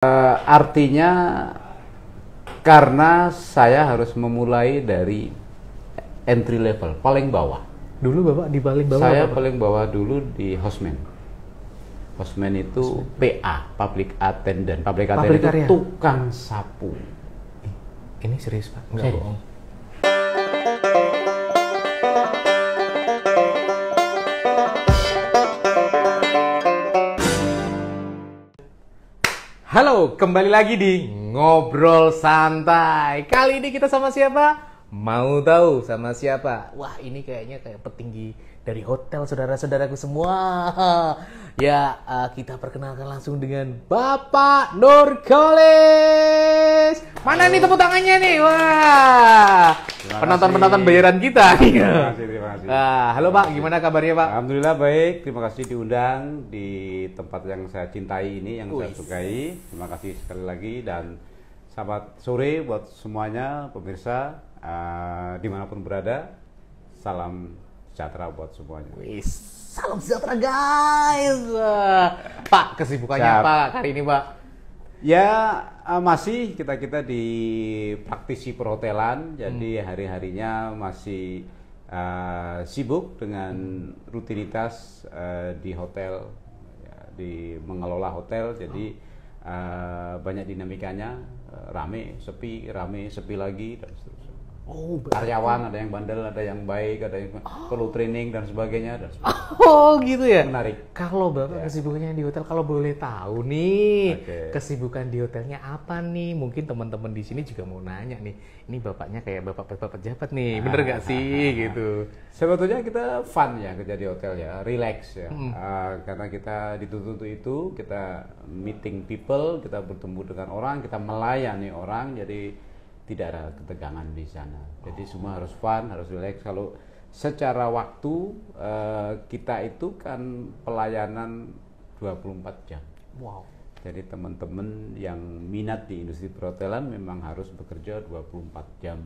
Artinya karena saya harus memulai dari entry level, paling bawah. Dulu Bapak di paling bawah? Saya Bapak? paling bawah dulu di houseman. Houseman itu PA, public attendant. Public attendant itu area. tukang sapu. Ini serius Pak? Enggak Serius. bohong. Halo, kembali lagi di Ngobrol Santai. Kali ini kita sama siapa? Mau tahu sama siapa? Wah, ini kayaknya kayak petinggi dari hotel, saudara-saudaraku semua. Ya, kita perkenalkan langsung dengan Bapak Nurcholish. Mana nih tepuk tangannya nih? Wah, penonton-penonton bayaran kita. Terima kasih. Halo Pak, gimana kabarnya Pak? Alhamdulillah baik, terima kasih diundang di tempat yang saya cintai ini, yang saya sukai. Terima kasih sekali lagi dan selamat sore buat semuanya pemirsa dimanapun berada. Salam sejahtera buat semuanya. Wis, salam sejahtera guys. Pak, kesibukannya Siap. apa hari ini Pak? Ya masih kita di praktisi perhotelan, jadi hari-harinya masih sibuk dengan rutinitas di hotel, ya, di mengelola hotel. Jadi banyak dinamikanya, rame, sepi lagi dan seterusnya. Oh, Karyawan ada yang bandel, ada yang baik, ada yang perlu training dan sebagainya. oh gitu ya. Menarik. Kalau Bapak kesibukannya di hotel, kalau boleh tahu nih, Oke. kesibukan di hotelnya apa nih? Mungkin teman-teman di sini juga mau nanya nih. Ini bapaknya kayak bapak pejabat nih, bener gak sih gitu? Sebetulnya kita fun ya kerja di hotel ya, relax ya. Karena kita dituntut untuk itu, kita meeting people, kita bertemu dengan orang, kita melayani orang, jadi tidak ada ketegangan di sana. Jadi semua harus fun, harus relax. Kalau secara waktu kita itu kan pelayanan 24 jam. Wow. Jadi teman-teman yang minat di industri perhotelan memang harus bekerja 24 jam.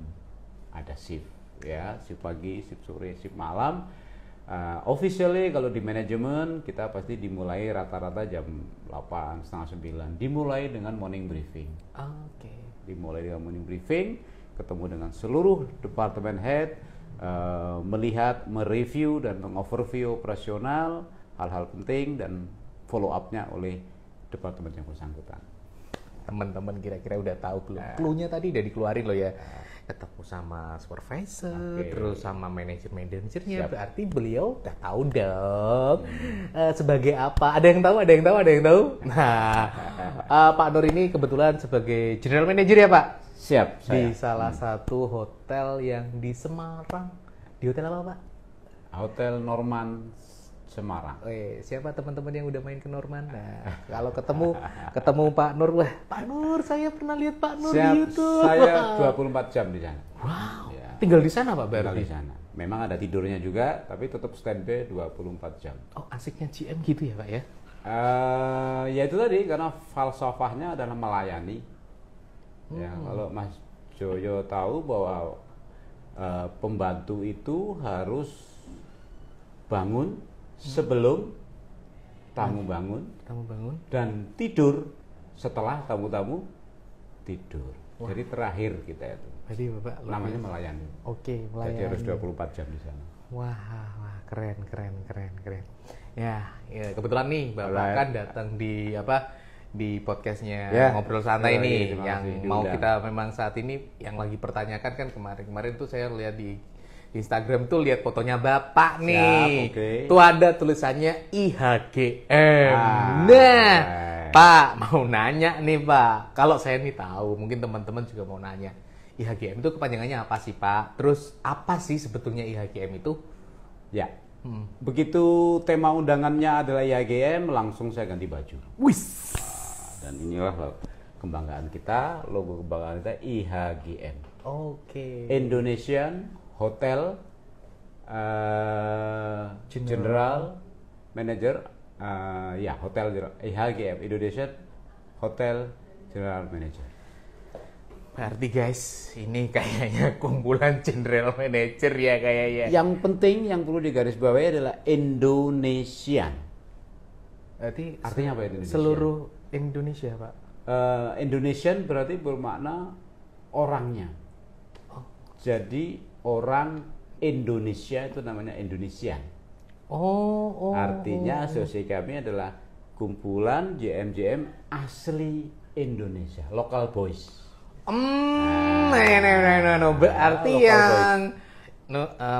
Ada shift ya, shift pagi, shift sore, shift malam. Officially kalau di manajemen kita pasti dimulai rata-rata jam 8, setengah 9. Dimulai dengan morning briefing. Oke. Dimulai dengan morning briefing, ketemu dengan seluruh departemen head, melihat, mereview dan mengoverview operasional, hal-hal penting dan follow up-nya oleh departemen yang bersangkutan. Teman-teman kira-kira udah tahu belum? Clue-nya tadi udah dikeluarin loh ya. Ketemu sama supervisor, terus sama manajer-manajernya. Berarti beliau udah tahu dong. Sebagai apa? Ada yang tahu? Nah, Pak Nur ini kebetulan sebagai general manager ya Pak? Siap, Di salah satu hotel yang di Semarang. Di hotel apa Pak? Hotel Norman Semarang. Siapa teman-teman yang udah main ke Norman? Nah, kalau ketemu Pak Nur, wah Pak Nur, saya pernah lihat Pak Nur di YouTube. Saya 24 jam di sana. Wow. Ya. Tinggal di sana Pak Tinggal berarti? di sana. Memang ada tidurnya juga, tapi tetap standby 24 jam. Oh, asiknya GM gitu ya Pak ya? Ya itu tadi, karena falsafahnya adalah melayani. Ya, kalau Mas Joyo tahu bahwa pembantu itu harus bangun sebelum tamu bangun dan tidur setelah tamu-tamu tidur. Wah. Jadi terakhir kita itu. Jadi Bapak Namanya melayani. Oke, Jadi melayani. harus 24 jam di sana. Wah, keren. Ya, kebetulan nih Bapak Alright. kan datang di podcastnya Ya, Ngobrol Santai terima nih, kasih, yang diundang. mau kita memang saat ini yang lagi pertanyakan kan kemarin tuh saya lihat di Instagram tuh lihat fotonya Bapak nih. oke. Tuh ada tulisannya IHGM. Nah, Right. Pak mau nanya nih Pak. Kalau saya nih tahu, mungkin teman-teman juga mau nanya. IHGM itu kepanjangannya apa sih Pak? Terus apa sih sebetulnya IHGM itu? Ya. Begitu tema undangannya adalah IHGM, langsung saya ganti baju. Wis. Dan inilah kebanggaan kita, logo kebanggaan kita IHGM. Oke. Indonesian Hotel General Manager, ya Hotel IHGM, Indonesian Hotel General Manager. Berarti guys, ini kayaknya kumpulan general manager ya kayaknya. Yang penting yang perlu digarisbawahi adalah Indonesian. Berarti Artinya apa Indonesia? seluruh Indonesia Pak. Indonesian berarti bermakna orangnya. Jadi orang Indonesia itu namanya Indonesian. Artinya asosiasi kami adalah kumpulan JM asli Indonesia, local boys. Berarti yang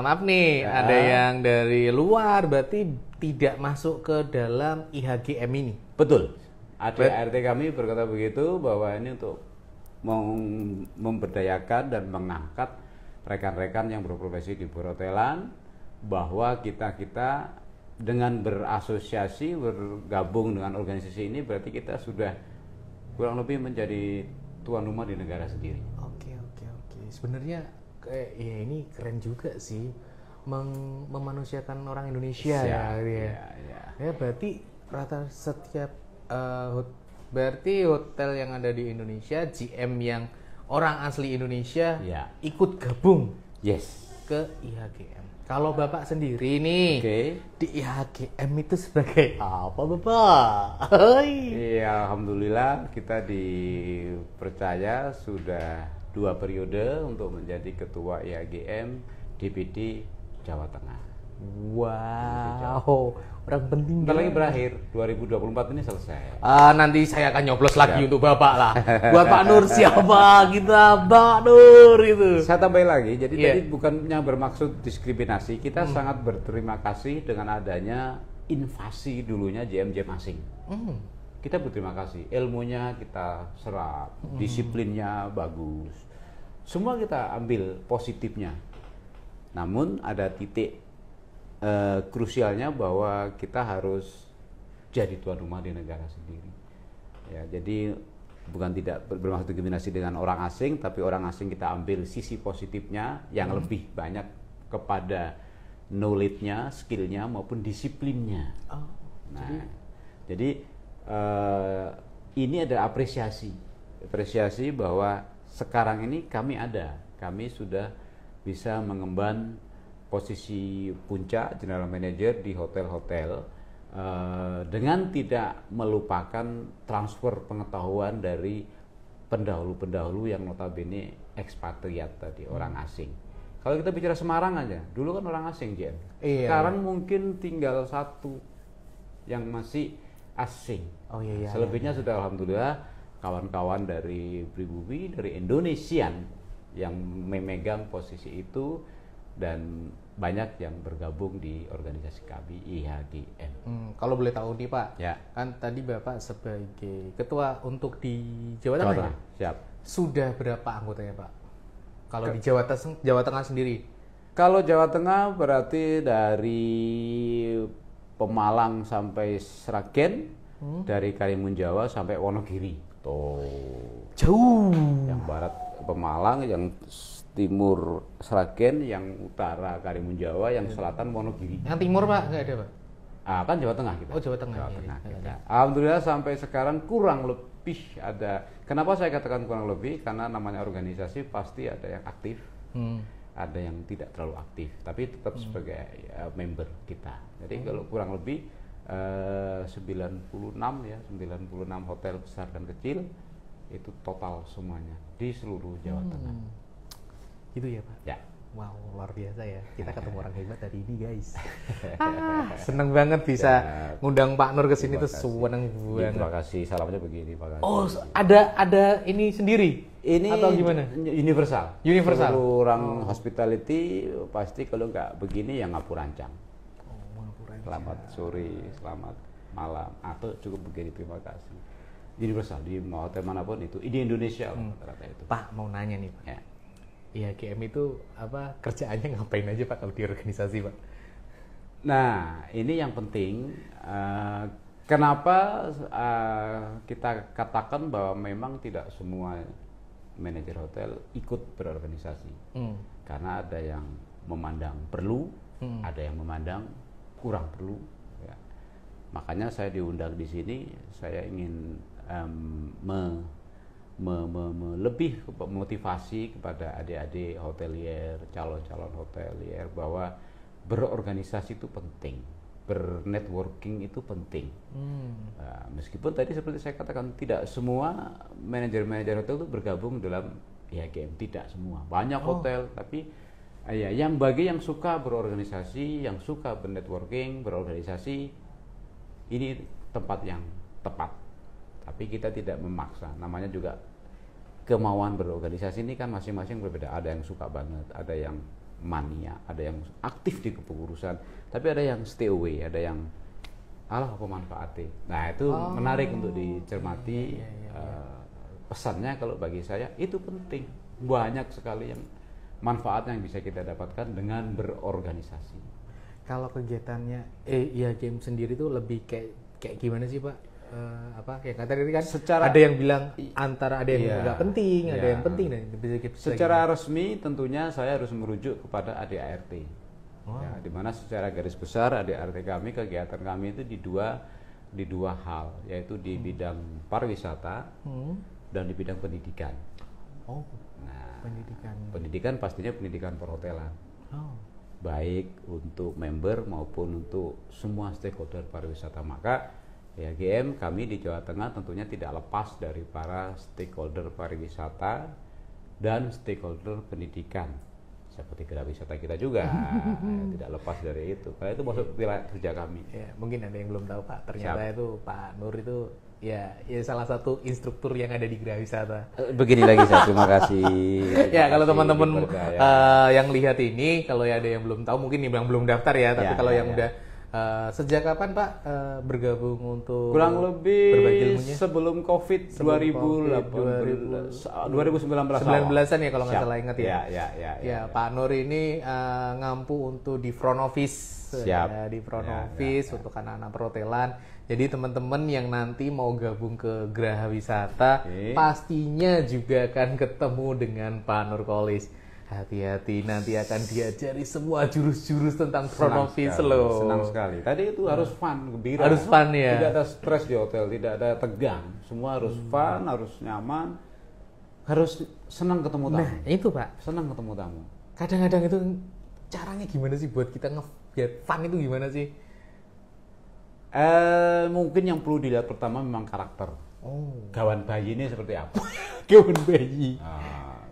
maaf nih, ada yang dari luar berarti tidak masuk ke dalam IHGM ini. Betul. ADART kami berkata begitu, bahwa ini untuk memberdayakan dan mengangkat rekan-rekan yang berprofesi di perhotelan, bahwa kita dengan berasosiasi, bergabung dengan organisasi ini, berarti kita sudah kurang lebih menjadi tuan rumah di negara sendiri. Oke. Sebenarnya ya ini keren juga sih, memanusiakan orang Indonesia. Ya berarti setiap berarti hotel yang ada di Indonesia, GM yang orang asli Indonesia ikut gabung ke IHGM. Kalau Bapak sendiri nih di IHGM itu sebagai apa, Bapak? Iya, alhamdulillah kita dipercaya sudah 2 periode untuk menjadi ketua IHGM DPD Jawa Tengah. Wow, orang penting. Bentar lagi berakhir, 2024 ini selesai. Nanti saya akan nyoblos lagi untuk Bapak lah. Buat Pak Nur siapa kita, Pak Nur itu. Saya tambahin lagi, jadi tadi bukannya bermaksud diskriminasi, kita sangat berterima kasih dengan adanya invasi dulunya JM-JM asing. Kita berterima kasih, ilmunya kita serap, disiplinnya bagus, semua kita ambil positifnya. Namun ada titik krusialnya bahwa kita harus jadi tuan rumah di negara sendiri. Ya, jadi bukan tidak bermaksud diskriminasi dengan orang asing, tapi orang asing kita ambil sisi positifnya yang lebih banyak kepada knowledge-nya, skill-nya maupun disiplinnya. Jadi ini ada apresiasi bahwa sekarang ini kami sudah bisa mengemban posisi puncak general manager di hotel-hotel dengan tidak melupakan transfer pengetahuan dari pendahulu-pendahulu yang notabene ekspatriat tadi, orang asing. Kalau kita bicara Semarang aja, dulu kan orang asing, Jen. Sekarang mungkin tinggal 1 yang masih asing. Selebihnya sudah alhamdulillah kawan-kawan dari pribumi, dari Indonesian yang memegang posisi itu, dan banyak yang bergabung di organisasi kami IHGM. Kalau boleh tahu nih Pak, kan tadi Bapak sebagai ketua untuk di Jawa Tengah, Siap. Sudah berapa anggotanya Pak? Kalau di Jawa Tengah sendiri? Kalau Jawa Tengah berarti dari Pemalang sampai Sragen, dari Karimun Jawa sampai Wonogiri. Jauh. Yang barat Pemalang, yang timur Sragen, yang utara Karimun Jawa, yang selatan Wonogiri. Yang timur Pak nggak ada Pak? Kan Jawa Tengah kita. Jawa Tengah. Kita. Alhamdulillah sampai sekarang kurang lebih ada. Kenapa saya katakan kurang lebih? Karena namanya organisasi pasti ada yang aktif, ada yang tidak terlalu aktif, tapi tetap sebagai member kita. Jadi kalau kurang lebih 96 hotel besar dan kecil itu total semuanya di seluruh Jawa Tengah. Gitu ya Pak? Ya. Wow, luar biasa ya. Kita ketemu orang hebat hari ini guys. Seneng banget bisa ngundang Pak Nur ke sini tuh, seneng banget. Terima kasih. Salamnya begini Pak. Ada ini sendiri? Ini atau gimana? Universal. Universal. Orang hospitality pasti kalau nggak begini ya ngapurancang. Selamat sore, selamat malam, atau cukup begini, terima kasih. Universal di hotel manapun itu, di Indonesia rata-rata itu. Pak mau nanya nih Pak. IHGM itu apa kerjaannya, ngapain aja Pak kalau di organisasi Pak? Nah ini yang penting. Kenapa kita katakan bahwa memang tidak semua manajer hotel ikut berorganisasi? Karena ada yang memandang perlu, ada yang memandang kurang perlu. Ya. Makanya saya diundang di sini. Saya ingin lebih motivasi kepada adik-adik hotelier, calon-calon hotelier bahwa berorganisasi itu penting. bernetworking itu penting. Nah, meskipun tadi seperti saya katakan tidak semua manajer-manajer hotel itu bergabung dalam IHGM, tidak semua. Banyak hotel, tapi ya yang bagi yang suka berorganisasi, yang suka bernetworking, berorganisasi, ini tempat yang tepat. Tapi kita tidak memaksa. Namanya juga kemauan berorganisasi ini kan masing-masing berbeda. Ada yang suka banget, ada yang mania, ada yang aktif di kepengurusan, tapi ada yang stay away, ada yang alah apa manfaatnya. Nah itu menarik untuk dicermati. Pesannya kalau bagi saya itu penting, banyak sekali yang manfaat yang bisa kita dapatkan dengan berorganisasi. Kalau kegiatannya IHGM sendiri itu lebih kayak gimana sih Pak? Kayak kata tadi kan ada yang bilang antara ada yang nggak penting, ada yang penting, dan secara resmi tentunya saya harus merujuk kepada ADART. Ya, di mana secara garis besar ADART kami, kegiatan kami itu di dua hal, yaitu di bidang pariwisata dan di bidang pendidikan. Nah, pendidikan pastinya pendidikan perhotelan. Baik untuk member maupun untuk semua stakeholder pariwisata. Maka IHGM kami di Jawa Tengah tentunya tidak lepas dari para stakeholder pariwisata dan stakeholder pendidikan, seperti Gerawisata kita juga tidak lepas dari itu, karena itu masuk wilayah kerja kami. Ya, mungkin ada yang belum tahu Pak, ternyata itu Pak Nur itu ya salah satu instruktur yang ada di Gerawisata. Begini lagi saya terima kasih. Ya kalau teman-teman yang lihat ini, kalau ada yang belum tahu mungkin yang belum daftar ya, tapi kalau yang udah sejak kapan Pak bergabung untuk kurang lebih berbagi ilmunya? Sebelum COVID 2019-an ya kalau nggak salah ingat ya. Ya, Pak Nur ini ngampu untuk di front office. Ya, di front office untuk anak-anak perhotelan. Jadi teman-teman yang nanti mau gabung ke Geraha Wisata pastinya juga akan ketemu dengan Pak Nur Qolis. Hati-hati, nanti akan diajari semua jurus-jurus tentang front office loh. Senang sekali. Tadi itu harus fun, gembira. Harus fun ya. Tidak ada stres di hotel, tidak ada tegang. Semua harus fun, harus nyaman, harus senang ketemu tamu. Nah itu Pak, senang ketemu tamu. Kadang-kadang itu caranya gimana sih buat kita biar fun itu gimana sih? Mungkin yang perlu dilihat pertama memang karakter. Gawan bayi ini seperti apa? Gawan bayi.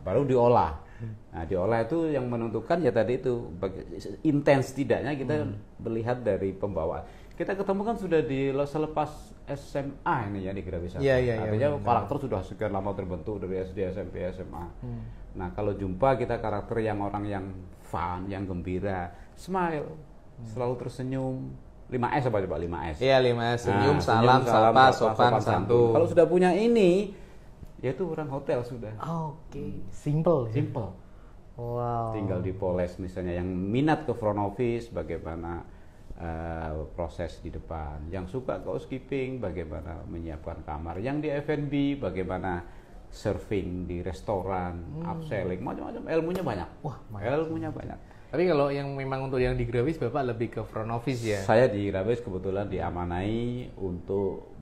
Baru diolah. Nah, diolah itu yang menentukan ya tadi itu intens tidaknya kita melihat dari pembawaan. Kita ketemu kan sudah selepas SMA ini ya di Gerawisata. Artinya karakter sudah sekian lama terbentuk dari SD, SMP, SMA. Nah, kalau jumpa kita karakter yang orang yang fun, yang gembira, smile, selalu tersenyum. 5S apa coba 5S? Iya, 5S. Senyum, salam, sapa, sopan, santun. Kalau sudah punya ini, yaitu orang hotel sudah. Simple. Wow. Tinggal dipoles misalnya yang minat ke front office bagaimana proses di depan, yang suka ke housekeeping bagaimana menyiapkan kamar, yang di F&B bagaimana serving di restoran, upselling, macam-macam ilmunya banyak. Ilmunya banyak. Tapi kalau yang memang untuk yang di Grawis Bapak lebih ke front office ya? Saya di Grawis kebetulan diamanai untuk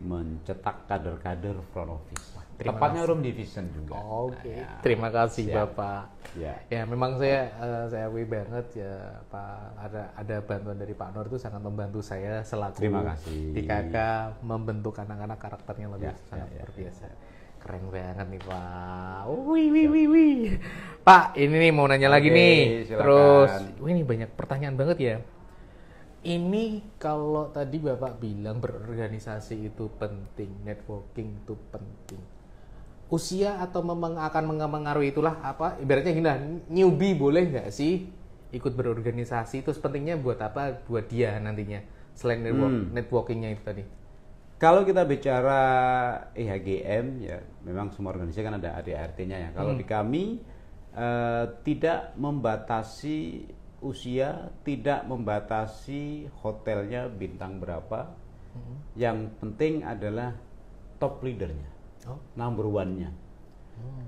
mencetak kader-kader front office. Tepatnya room division juga. Terima kasih Bapak. Ya memang saya akui banget ya Pak, ada bantuan dari Pak Nur itu sangat membantu saya selaku DKK membentuk anak-anak karakternya lebih sangat luar biasa. Keren banget nih Pak. Wih. Pak, ini nih mau nanya lagi nih. Silakan. Terus, ini banyak pertanyaan banget ya. Ini kalau tadi Bapak bilang berorganisasi itu penting, networking itu penting. Usia atau memang akan mengaruhi itulah apa? Ibaratnya gini lah, newbie boleh nggak sih ikut berorganisasi? Terus pentingnya buat apa? Buat dia nantinya selain networkingnya itu tadi. Kalau kita bicara IHGM ya, memang semua organisasi kan ada ADART-nya ya. Kalau di kami tidak membatasi usia, tidak membatasi hotelnya bintang berapa. Yang penting adalah top leadernya, number one-nya.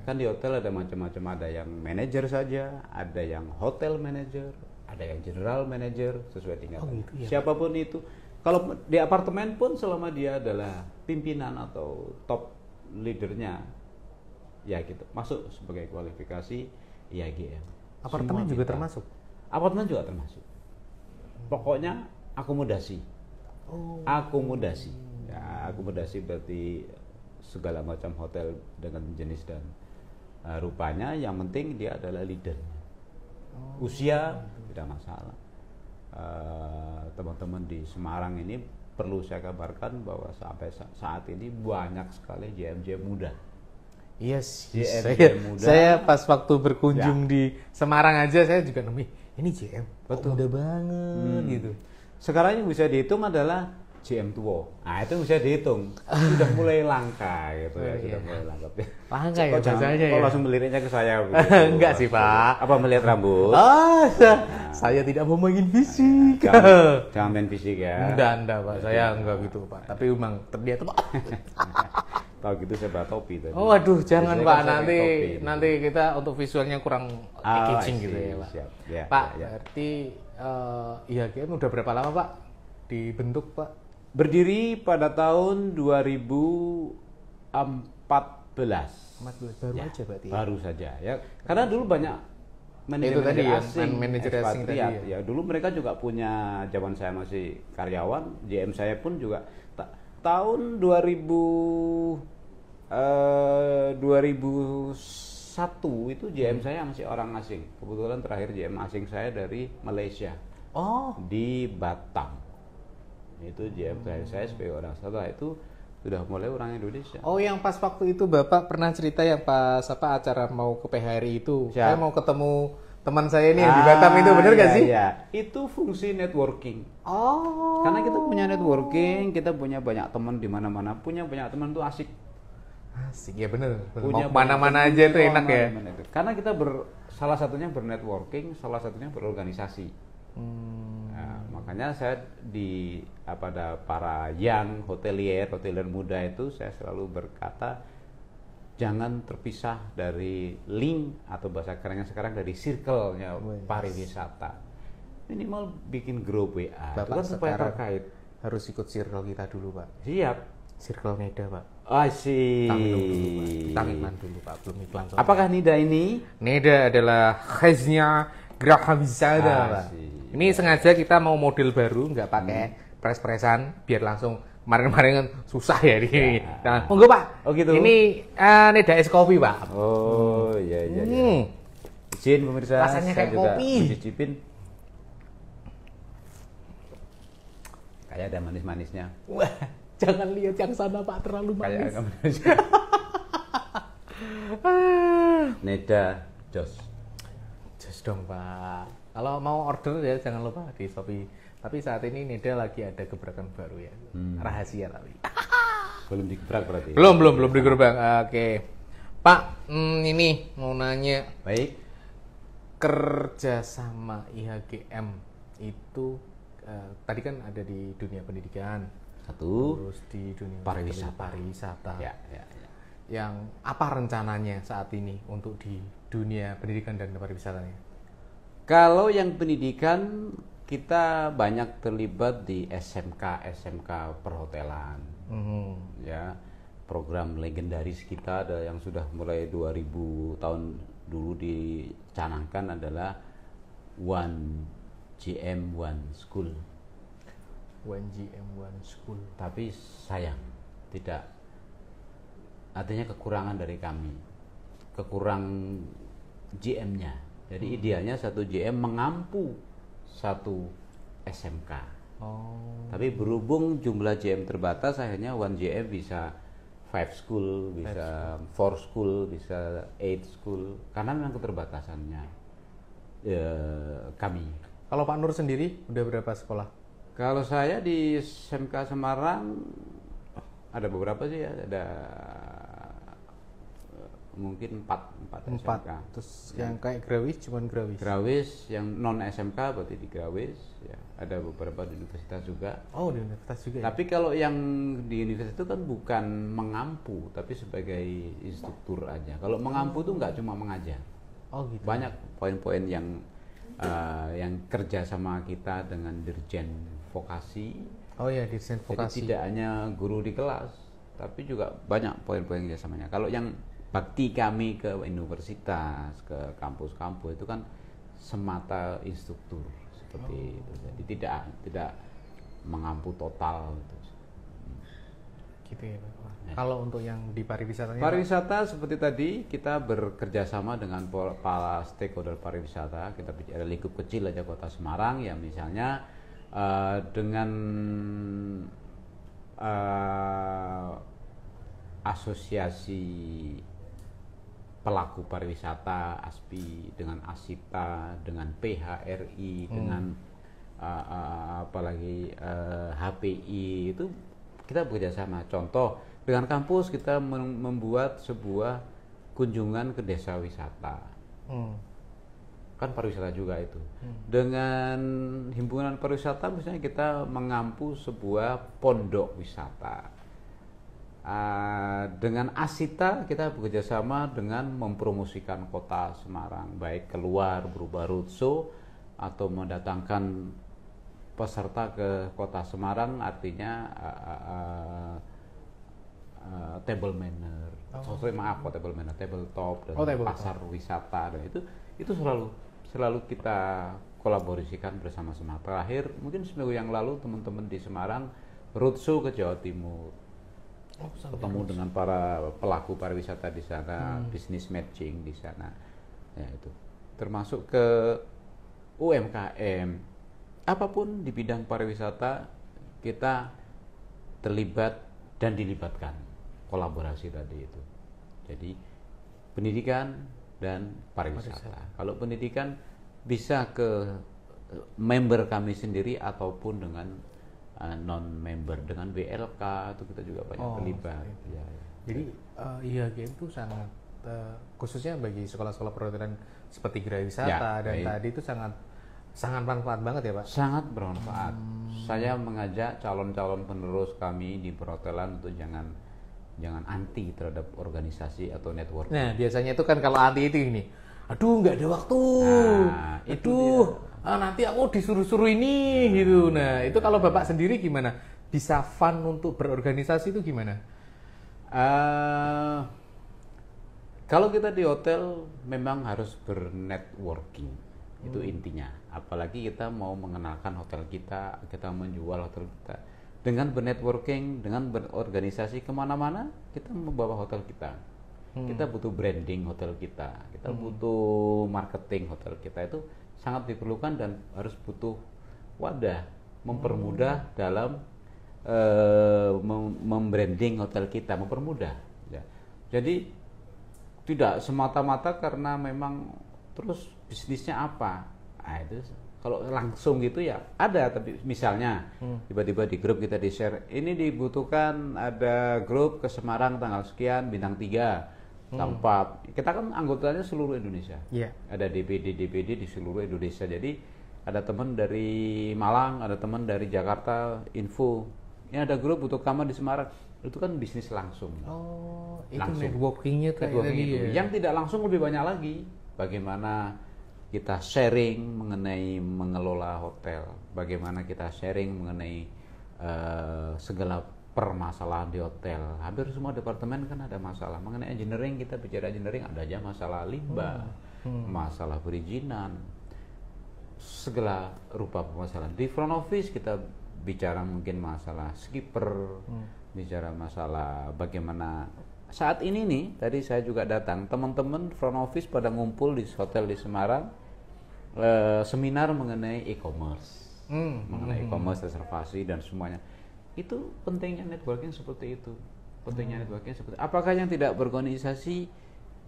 Kan di hotel ada macam-macam, ada yang manajer saja, ada yang hotel manager, ada yang general manager sesuai tingkatan. Siapapun itu. Kalau di apartemen pun selama dia adalah pimpinan atau top leadernya, ya gitu, masuk sebagai kualifikasi IHGM. Apartemen juga termasuk? Apartemen juga termasuk. Pokoknya akomodasi. Akomodasi. Ya, akomodasi berarti segala macam hotel dengan jenis dan rupanya. Yang penting dia adalah leader. Usia tidak masalah. Teman-teman di Semarang ini perlu saya kabarkan bahwa sampai saat ini banyak sekali JM muda. Iya sih. Muda. Saya pas waktu berkunjung di Semarang aja saya juga nemu ini JM. Betul. Muda banget gitu. Sekarang yang bisa dihitung adalah JM tua. Nah, itu bisa dihitung. Sudah mulai langka gitu ya, sudah mulai langka. Langka ya bahasanya ya. Kok langsung meliriknya ke saya begitu? Enggak sih, Pak. Apa melihat rambut? Saya tidak mau main fisik. Jangan main fisik ya. Enggak, Pak. Saya enggak gitu, Pak. Tapi memang terlihat, Pak. Tahu gitu saya bawa topi tadi. Oh, aduh, jangan biasanya Pak. kan Nanti kita untuk visualnya kurang catching gitu ya, Pak. Siap. Ya, Pak, ya. berarti IHGM udah berapa lama, Pak? Dibentuk, Pak? Berdiri pada tahun 2014. 14 baru aja berarti. Baru saja ya. Karena dulu banyak Itu tadi manajer ya, asing, manajer asing tadi ekspatriat. ya. Ya, dulu mereka juga punya, zaman saya masih karyawan, JM saya pun juga tahun 2001 itu JM saya masih orang asing. Kebetulan terakhir JM asing saya dari Malaysia. Oh, Di Batam. Itu JM saya sebagai orang. Setelah itu sudah mulai orang Indonesia. Oh, yang pas waktu itu Bapak pernah cerita yang pas acara mau ke PHRI itu. Siap. Saya mau ketemu teman saya ini yang di Batam itu, bener gak sih? Iya. Itu fungsi networking. Oh. Karena kita punya networking, kita punya banyak teman di mana-mana, punya banyak teman itu asik. Asik ya, bener. Punya Mau mana-mana banyak aja teman, itu enak ya. mana-mana itu. Karena kita salah satunya bernetworking, salah satunya berorganisasi. Nah, makanya saya pada para young hotelier muda itu saya selalu berkata jangan terpisah dari link atau bahasa kerennya sekarang dari circle-nya pariwisata. Minimal bikin grup WA. Bapak itu kan supaya sekarang terkait. harus ikut circle kita dulu, Pak. Siap. Circle Neda, Pak. Asik. Kita minum dulu, Pak. Kita iklan dulu, Pak. Belum iklan. Apakah Nida ini? Neda adalah khasnya Geraha Wisata, Pak. Ini sengaja kita mau model baru, nggak pakai pres-presan, biar langsung kemarin-kemarin kan susah ya ini. Nah, monggo Pak. Oh gitu. Ini Neda es kopi, Pak. Oh iya. Izin pemirsa, Rasanya saya kayak juga kopi. mencicipin. Kayak ada manis-manisnya. Wah, jangan lihat yang sana Pak, terlalu Kayak manis. agak manis. Neda Jos. Just dong Pak. Kalau mau order ya jangan lupa di Shopee. Tapi saat ini Neda lagi ada gebrakan baru ya. Rahasia tapi. Belum digebrak berarti. Belum digerbang. Oke. Pak, ini mau nanya. Baik. Kerja sama IHGM itu tadi kan ada di dunia pendidikan. Satu. Terus di dunia Pariwisata. Ya. Yang apa rencananya saat ini untuk di dunia pendidikan dan pariwisatanya? Kalau yang pendidikan kita banyak terlibat di SMK perhotelan. Ya, program legendaris kita ada yang sudah mulai 2000 tahun dulu dicanangkan adalah One GM One School. One GM One School. Tapi sayang tidak, artinya kekurangan dari kami, kekurang GM-nya. Jadi idealnya satu GM mengampu satu SMK. Tapi berhubung jumlah GM terbatas, akhirnya One GM bisa 5 school, bisa 4 school, bisa 8 school, karena memang keterbatasannya kami. Kalau Pak Nur sendiri udah berapa sekolah? Kalau saya di SMK Semarang ada beberapa sih ya, ada mungkin 4 SMK. Terus yang kayak Grawis cuman Grawis. Grawis yang non SMK berarti di Grawis ya, ada beberapa di universitas juga. Oh, di universitas juga. Tapi kalau yang di universitas itu kan bukan mengampu tapi sebagai instruktur aja. Kalau mengampu itu nggak cuma mengajar. Oh gitu. Banyak poin-poin yang kerja sama kita dengan dirjen vokasi. Oh ya, dirjen vokasi. Jadi tidak hanya guru di kelas, tapi juga banyak poin-poin kerjasamanya. Kalau yang bakti kami ke universitas, ke kampus-kampus itu kan semata instruktur. seperti itu. Jadi tidak mengampu total gitu. Gitu ya Pak. Kalau untuk yang di pariwisatanya? Pariwisata seperti tadi kita bekerja sama dengan para stakeholder pariwisata. Kita bicara lingkup kecil aja Kota Semarang ya, misalnya dengan asosiasi pelaku pariwisata ASPI, dengan ASITA, dengan PHRI, dengan apalagi HPI, itu kita bekerja sama. Contoh, dengan kampus kita membuat sebuah kunjungan ke desa wisata. Kan pariwisata juga itu. Dengan himpunan pariwisata misalnya kita mengampu sebuah pondok wisata. Dengan ASITA kita bekerja sama dengan mempromosikan Kota Semarang, baik keluar berupa roadshow atau mendatangkan peserta ke Kota Semarang, artinya table manner, table manner, table top, dan pasar wisata, dan itu selalu kita kolaborasikan bersama-sama. Terakhir mungkin seminggu yang lalu teman-teman di Semarang roadshow ke Jawa Timur, ketemu dengan para pelaku pariwisata di sana, business matching di sana, ya itu termasuk ke UMKM, apapun di bidang pariwisata kita terlibat dan dilibatkan. Kolaborasi tadi itu. Jadi pendidikan dan pariwisata. Kalau pendidikan bisa ke member kami sendiri ataupun dengan non-member, dengan BLK itu kita juga banyak terlibat. Ya. Jadi IHGM itu sangat khususnya bagi sekolah-sekolah perhotelan seperti Gerai Wisata dan tadi itu sangat bermanfaat banget ya Pak? Sangat bermanfaat. Saya mengajak calon-calon penerus kami di perhotelan untuk jangan anti terhadap organisasi atau networking. Nah, biasanya itu kan kalau anti itu ini, aduh nggak ada waktu, nanti aku disuruh-suruh ini gitu. Nah, itu kalau Bapak sendiri gimana? Bisa fun untuk berorganisasi itu gimana? Kalau kita di hotel memang harus bernetworking, itu intinya. Apalagi kita mau mengenalkan hotel kita menjual hotel kita. Dengan bernetworking, dengan berorganisasi kemana-mana, kita membawa hotel kita. Kita butuh branding hotel kita butuh marketing hotel kita, itu sangat diperlukan dan harus butuh wadah, mempermudah dalam membranding hotel kita, mempermudah. Ya. Jadi tidak semata-mata karena memang terus bisnisnya apa, itu kalau langsung gitu ya ada, tapi misalnya tiba-tiba di grup kita di-share, ini dibutuhkan ada grup ke Semarang tanggal sekian, bintang 3, bintang 4. Kita kan anggotanya seluruh Indonesia. Ada DPD di seluruh Indonesia. Jadi ada teman dari Malang, ada teman dari Jakarta, info. Ini ada grup butuh kamar di Semarang. Itu kan bisnis langsung. Itu networkingnya itu. Yang tidak langsung lebih banyak lagi. Bagaimana kita sharing mengenai mengelola hotel, bagaimana kita sharing mengenai segala permasalahan di hotel. Hampir semua departemen kan ada masalah. Mengenai engineering, kita bicara engineering, ada aja masalah limbah, masalah perizinan, segala rupa permasalahan. Di front office kita bicara mungkin masalah skipper, bicara masalah bagaimana saat ini nih, tadi saya juga datang, teman-teman front office pada ngumpul di hotel di Semarang, seminar mengenai e-commerce, mengenai e-commerce, reservasi dan semuanya. Itu pentingnya networking seperti itu. Apakah yang tidak berorganisasi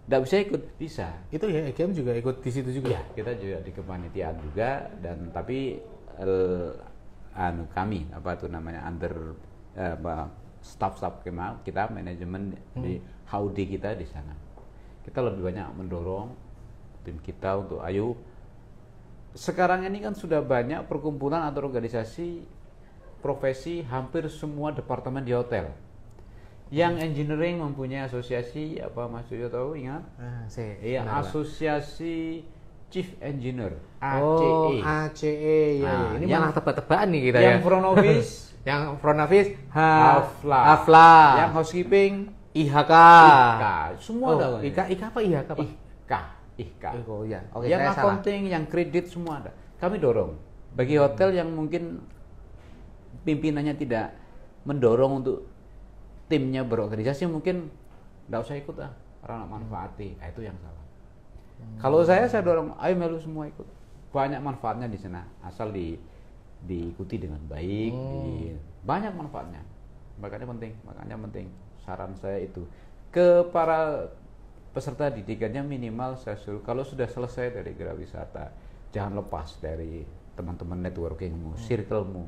tidak bisa ikut? Bisa. Itu ya, EGM juga ikut di situ juga. Ya, kita juga di kepanitiaan juga, dan tapi kami under staff kita manajemen di Haudi kita di sana. Kita lebih banyak mendorong tim kita untuk ayo. Sekarang ini kan sudah banyak perkumpulan atau organisasi profesi hampir semua departemen di hotel. Yang engineering mempunyai asosiasi apa Mas Yoyo tahu, ingat? Iya, asosiasi Chief Engineer, ACE. ACE. Ini malah tebak-tebakan nih kita ya. Yang front office yang front office Hafla. Yang housekeeping IHK. Semua ada. IHK apa IHK Pak? IHK. Oh ya. Oke, yang accounting, yang kredit semua ada. Kami dorong. Bagi hotel yang mungkin pimpinannya tidak mendorong untuk timnya berorganisasi, mungkin nggak usah ikut orang nak manfaati. Nah, itu yang salah. Kalau saya dorong, ayo melu semua ikut. Banyak manfaatnya di sana, asal diikuti dengan baik, banyak manfaatnya. Makanya penting. Saran saya itu ke para peserta didikannya, minimal saya suruh kalau sudah selesai dari gerak wisata, jangan lepas dari teman-teman networkingmu, circlemu.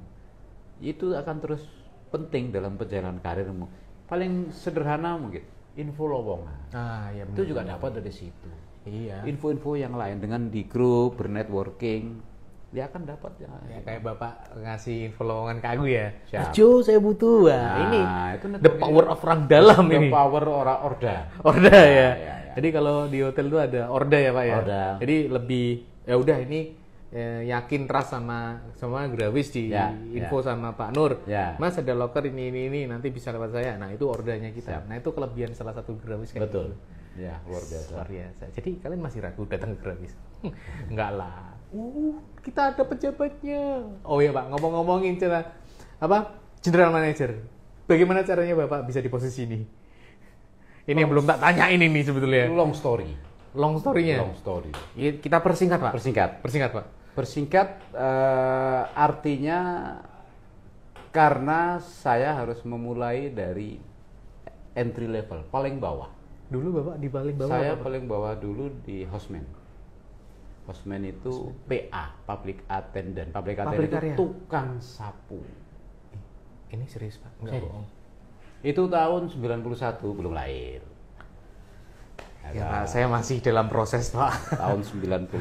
Itu akan terus penting dalam perjalanan karirmu. Paling sederhana mungkin info lowongan. Ya itu juga dapat dari situ. Iya. Info-info yang lain dengan di grup bernetworking, dia akan dapat ya. Kayak Bapak ngasih info lowongan ke aku ya. Jo, saya butuh. Ini itu the power of orang dalam ini. The power orang orda. Orda ya. Jadi kalau di hotel itu ada orda ya Pak ya. Orda. Jadi lebih ya udah ini yakin trust sama Grawis di info sama Pak Nur. Mas ada locker ini nanti bisa lewat saya. Nah itu ordanya kita. Nah itu kelebihan salah satu Grawis kayak betul. Gitu. Ya luar biasa. Jadi kalian masih ragu datang ke Grawis? Enggak lah. Kita ada pejabatnya. Oh ya Pak, ngomong-ngomongin cara general manager. Bagaimana caranya Bapak bisa di posisi ini? Ini yang belum tak tanyain ini sebetulnya. Long story. Long story-nya. Long story. Kita persingkat Pak. Persingkat Pak. Persingkat artinya karena saya harus memulai dari entry level paling bawah. Dulu Bapak di paling bawah? Saya paling bawah dulu di houseman. Houseman itu PA, public attendant. Public attendant itu tukang sapu. Ini serius Pak? Enggak bohong. Itu tahun 91, belum lahir. Ya Pak, saya masih dalam proses Pak. Tahun 91.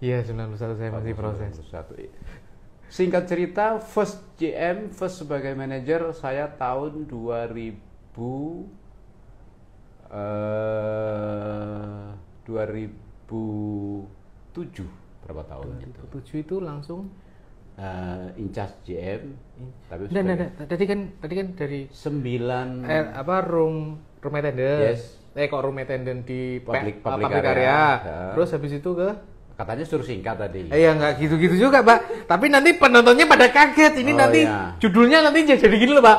Iya, 91 saya masih proses. 91. Singkat cerita, first sebagai manajer saya tahun 2007 berapa tahun 2007 itu langsung incas GM. Tapi tadi kan dari 9 room attendant. Yes. Room attendant di public area. Terus habis itu ke katanya suruh singkat tadi. Ya nggak gitu-gitu juga Pak. Tapi nanti penontonnya pada kaget. Ini judulnya nanti jadi gini loh Pak.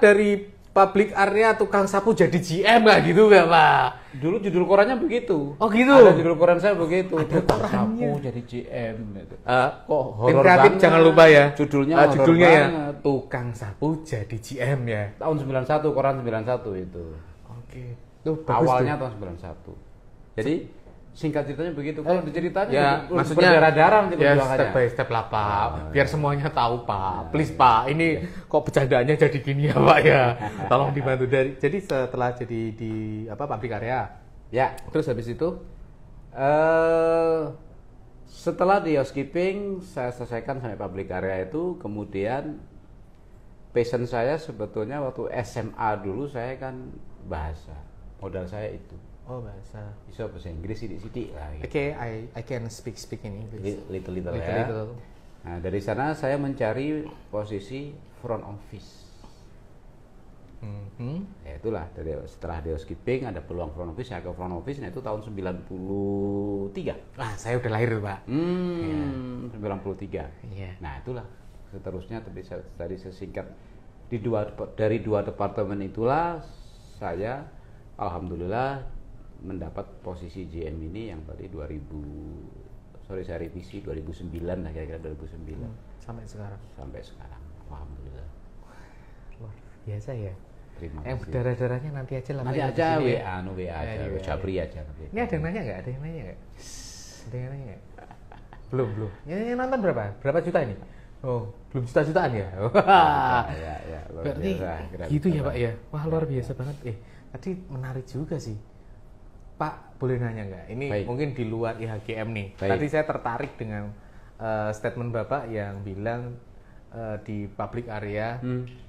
Dari public area tukang sapu jadi GM nggak gitu nggak Pak? Dulu judul korannya begitu. Oh gitu. Ada judul koran saya begitu. Ada tukang sapu jadi GM. Gitu. Kok horor banget. Jangan lupa ya. Judulnya ya. Tukang sapu jadi GM ya. Tahun 91, koran 91 itu. Oke. Awalnya tahun 91. Jadi singkat ceritanya begitu. Kalau diceritanya ya, maksudnya berdarah-darah ya step by step lah Pak. Biar semuanya tahu Pak. Please Pak, ini kok bercandaannya jadi gini ya Pak ya. Tolong dibantu jadi setelah jadi di public area. Ya, terus habis itu setelah di housekeeping saya selesaikan sampai public area itu, kemudian passion saya sebetulnya waktu SMA dulu saya kan bahasa. Modal saya itu. Oh bahasa. Bisa bahasa Inggris sidik-sidik lah. Gitu. Okay, I can speak in English. Little ya. Nah dari sana saya mencari posisi front office. Ya itulah setelah di housekeeping ada peluang front office, saya ke front office. Nah itu tahun 93. Saya udah lahir Pak. 93. Yeah. Nah itulah seterusnya tadi sesingkat dari dua departemen itulah saya alhamdulillah mendapat posisi GM ini yang tadi saya revisi 2009 lah kira-kira 2009 sampai sekarang alhamdulillah luar biasa ya. Terima yang kasih. berdarah-darahnya nanti aja lah nanti aja WA aja Jabri aja nanti. Ini ada yang nanya nggak? Ada yang nanya nggak? Belum ini nonton berapa juta ini? Oh belum jutaan ya. Ya berarti gitu ya Pak ya. Wah luar biasa banget. Tadi menarik juga sih Pak, boleh nanya nggak? Ini Baik. mungkin di luar IHGM nih. Baik. Tadi saya tertarik dengan statement Bapak yang bilang di public area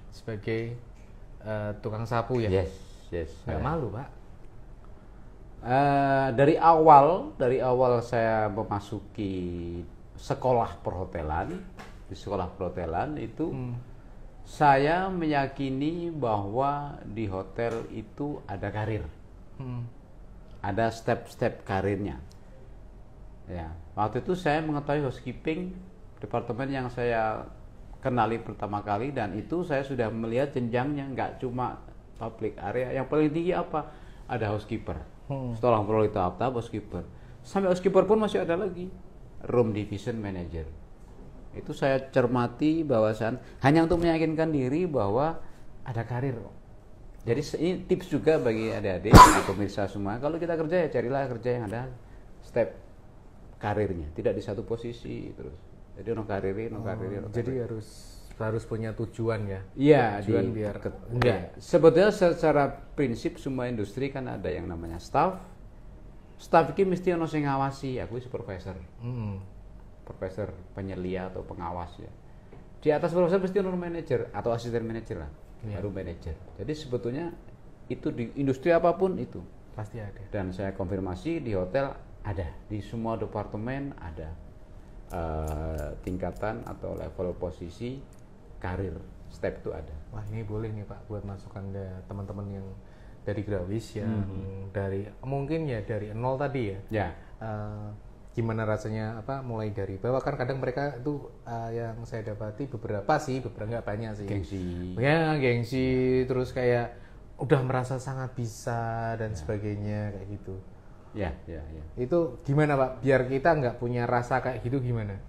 sebagai tukang sapu ya. Yes. Nggak malu Pak? Dari awal saya memasuki sekolah perhotelan, di sekolah perhotelan itu saya meyakini bahwa di hotel itu ada karir. Ada step-step karirnya. Ya, waktu itu saya mengetahui housekeeping, departemen yang saya kenali pertama kali, dan itu saya sudah melihat jenjangnya, nggak cuma public area. Yang paling tinggi apa? Ada housekeeper. Setelah melalui tahap-tahap housekeeper. Sampai housekeeper pun masih ada lagi, room division manager. Itu saya cermati bahwasan hanya untuk meyakinkan diri bahwa ada karir. Jadi ini tips juga bagi adik-adik, pemirsa semua. Kalau kita kerja ya carilah kerja yang ada step karirnya, tidak di satu posisi terus. Jadi no kariri. Jadi harus punya tujuan ya. Iya, tujuan biar enggak. Sebetulnya secara prinsip semua industri kan ada yang namanya staff. Staff ini mesti ono sing ngawasi, aku supervisor. Supervisor penyelia atau pengawas ya. Di atas supervisor mesti ono manajer atau asisten manajer lah. Baru manajer. Jadi sebetulnya itu di industri apapun itu pasti ada. Dan saya konfirmasi di hotel ada, di semua departemen ada tingkatan atau level posisi karir step itu ada. Wah, ini boleh nih Pak buat masukan teman-teman yang dari Grawis ya, dari mungkin ya dari nol tadi ya. Ya. Gimana rasanya mulai dari bawah, kan kadang mereka itu yang saya dapati beberapa nggak banyak sih. Gengsi, terus kayak udah merasa sangat bisa dan sebagainya kayak gitu. Ya. Itu gimana Pak? Biar kita nggak punya rasa kayak gitu gimana?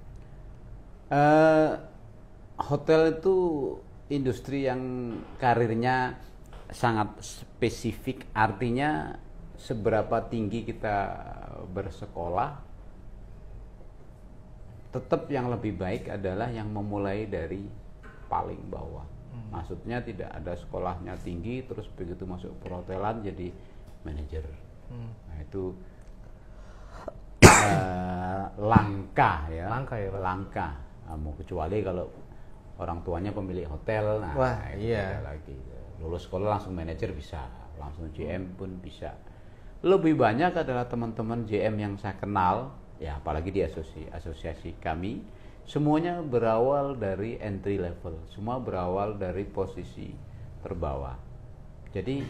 Hotel itu industri yang karirnya sangat spesifik, artinya seberapa tinggi kita bersekolah, tetap yang lebih baik adalah yang memulai dari paling bawah. Maksudnya tidak ada sekolahnya tinggi terus begitu masuk perhotelan jadi manajer. Nah itu langka ya Pak. Langka. Kecuali kalau orang tuanya pemilik hotel, iya. Beda lagi. Lulus sekolah langsung manajer bisa, langsung GM pun bisa. Lebih banyak adalah teman-teman GM yang saya kenal, ya apalagi di asosiasi kami, semuanya berawal dari entry level, semua berawal dari posisi terbawah. Jadi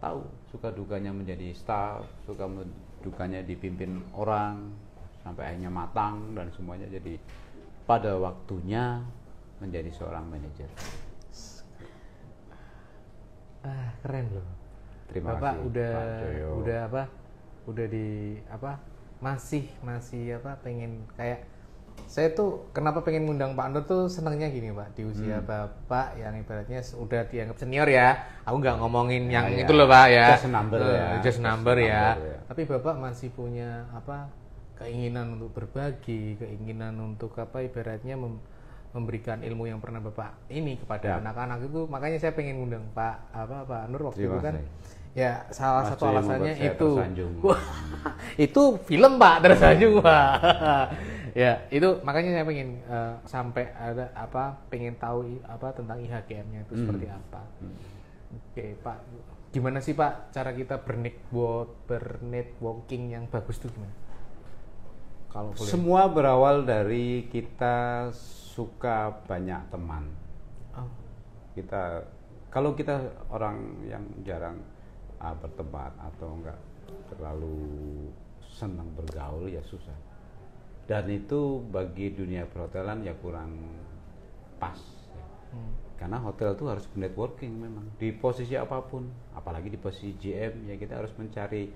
tahu suka dukanya menjadi staff, suka dukanya dipimpin orang sampai akhirnya matang dan semuanya, jadi pada waktunya menjadi seorang manajer. Keren loh. Terima Bapak kasih. udah masih pengen kayak saya tuh kenapa pengen ngundang Pak Nur tuh senangnya gini Pak, di usia Bapak yang ibaratnya udah dianggap senior ya, aku nggak ngomongin yang itu loh Pak ya, just number ya. Tapi Bapak masih punya keinginan untuk berbagi, keinginan untuk ibaratnya memberikan ilmu yang pernah Bapak ini kepada anak-anak itu. Makanya saya pengen ngundang Pak Nur waktu itu kan. Ya salah satu alasannya itu. Itu film Pak, tersanjung Pak. Ya itu makanya saya pengen sampai ada pengen tahu tentang IHGM-nya itu seperti apa. Oke Pak, gimana sih Pak cara kita bernetworking yang bagus itu gimana? Kalau boleh. Semua berawal dari kita suka banyak teman. Kalau kita orang yang jarang berteman atau enggak terlalu senang bergaul ya susah. Dan itu bagi dunia perhotelan ya kurang pas. Karena hotel itu harus networking memang di posisi apapun, apalagi di posisi GM ya kita harus mencari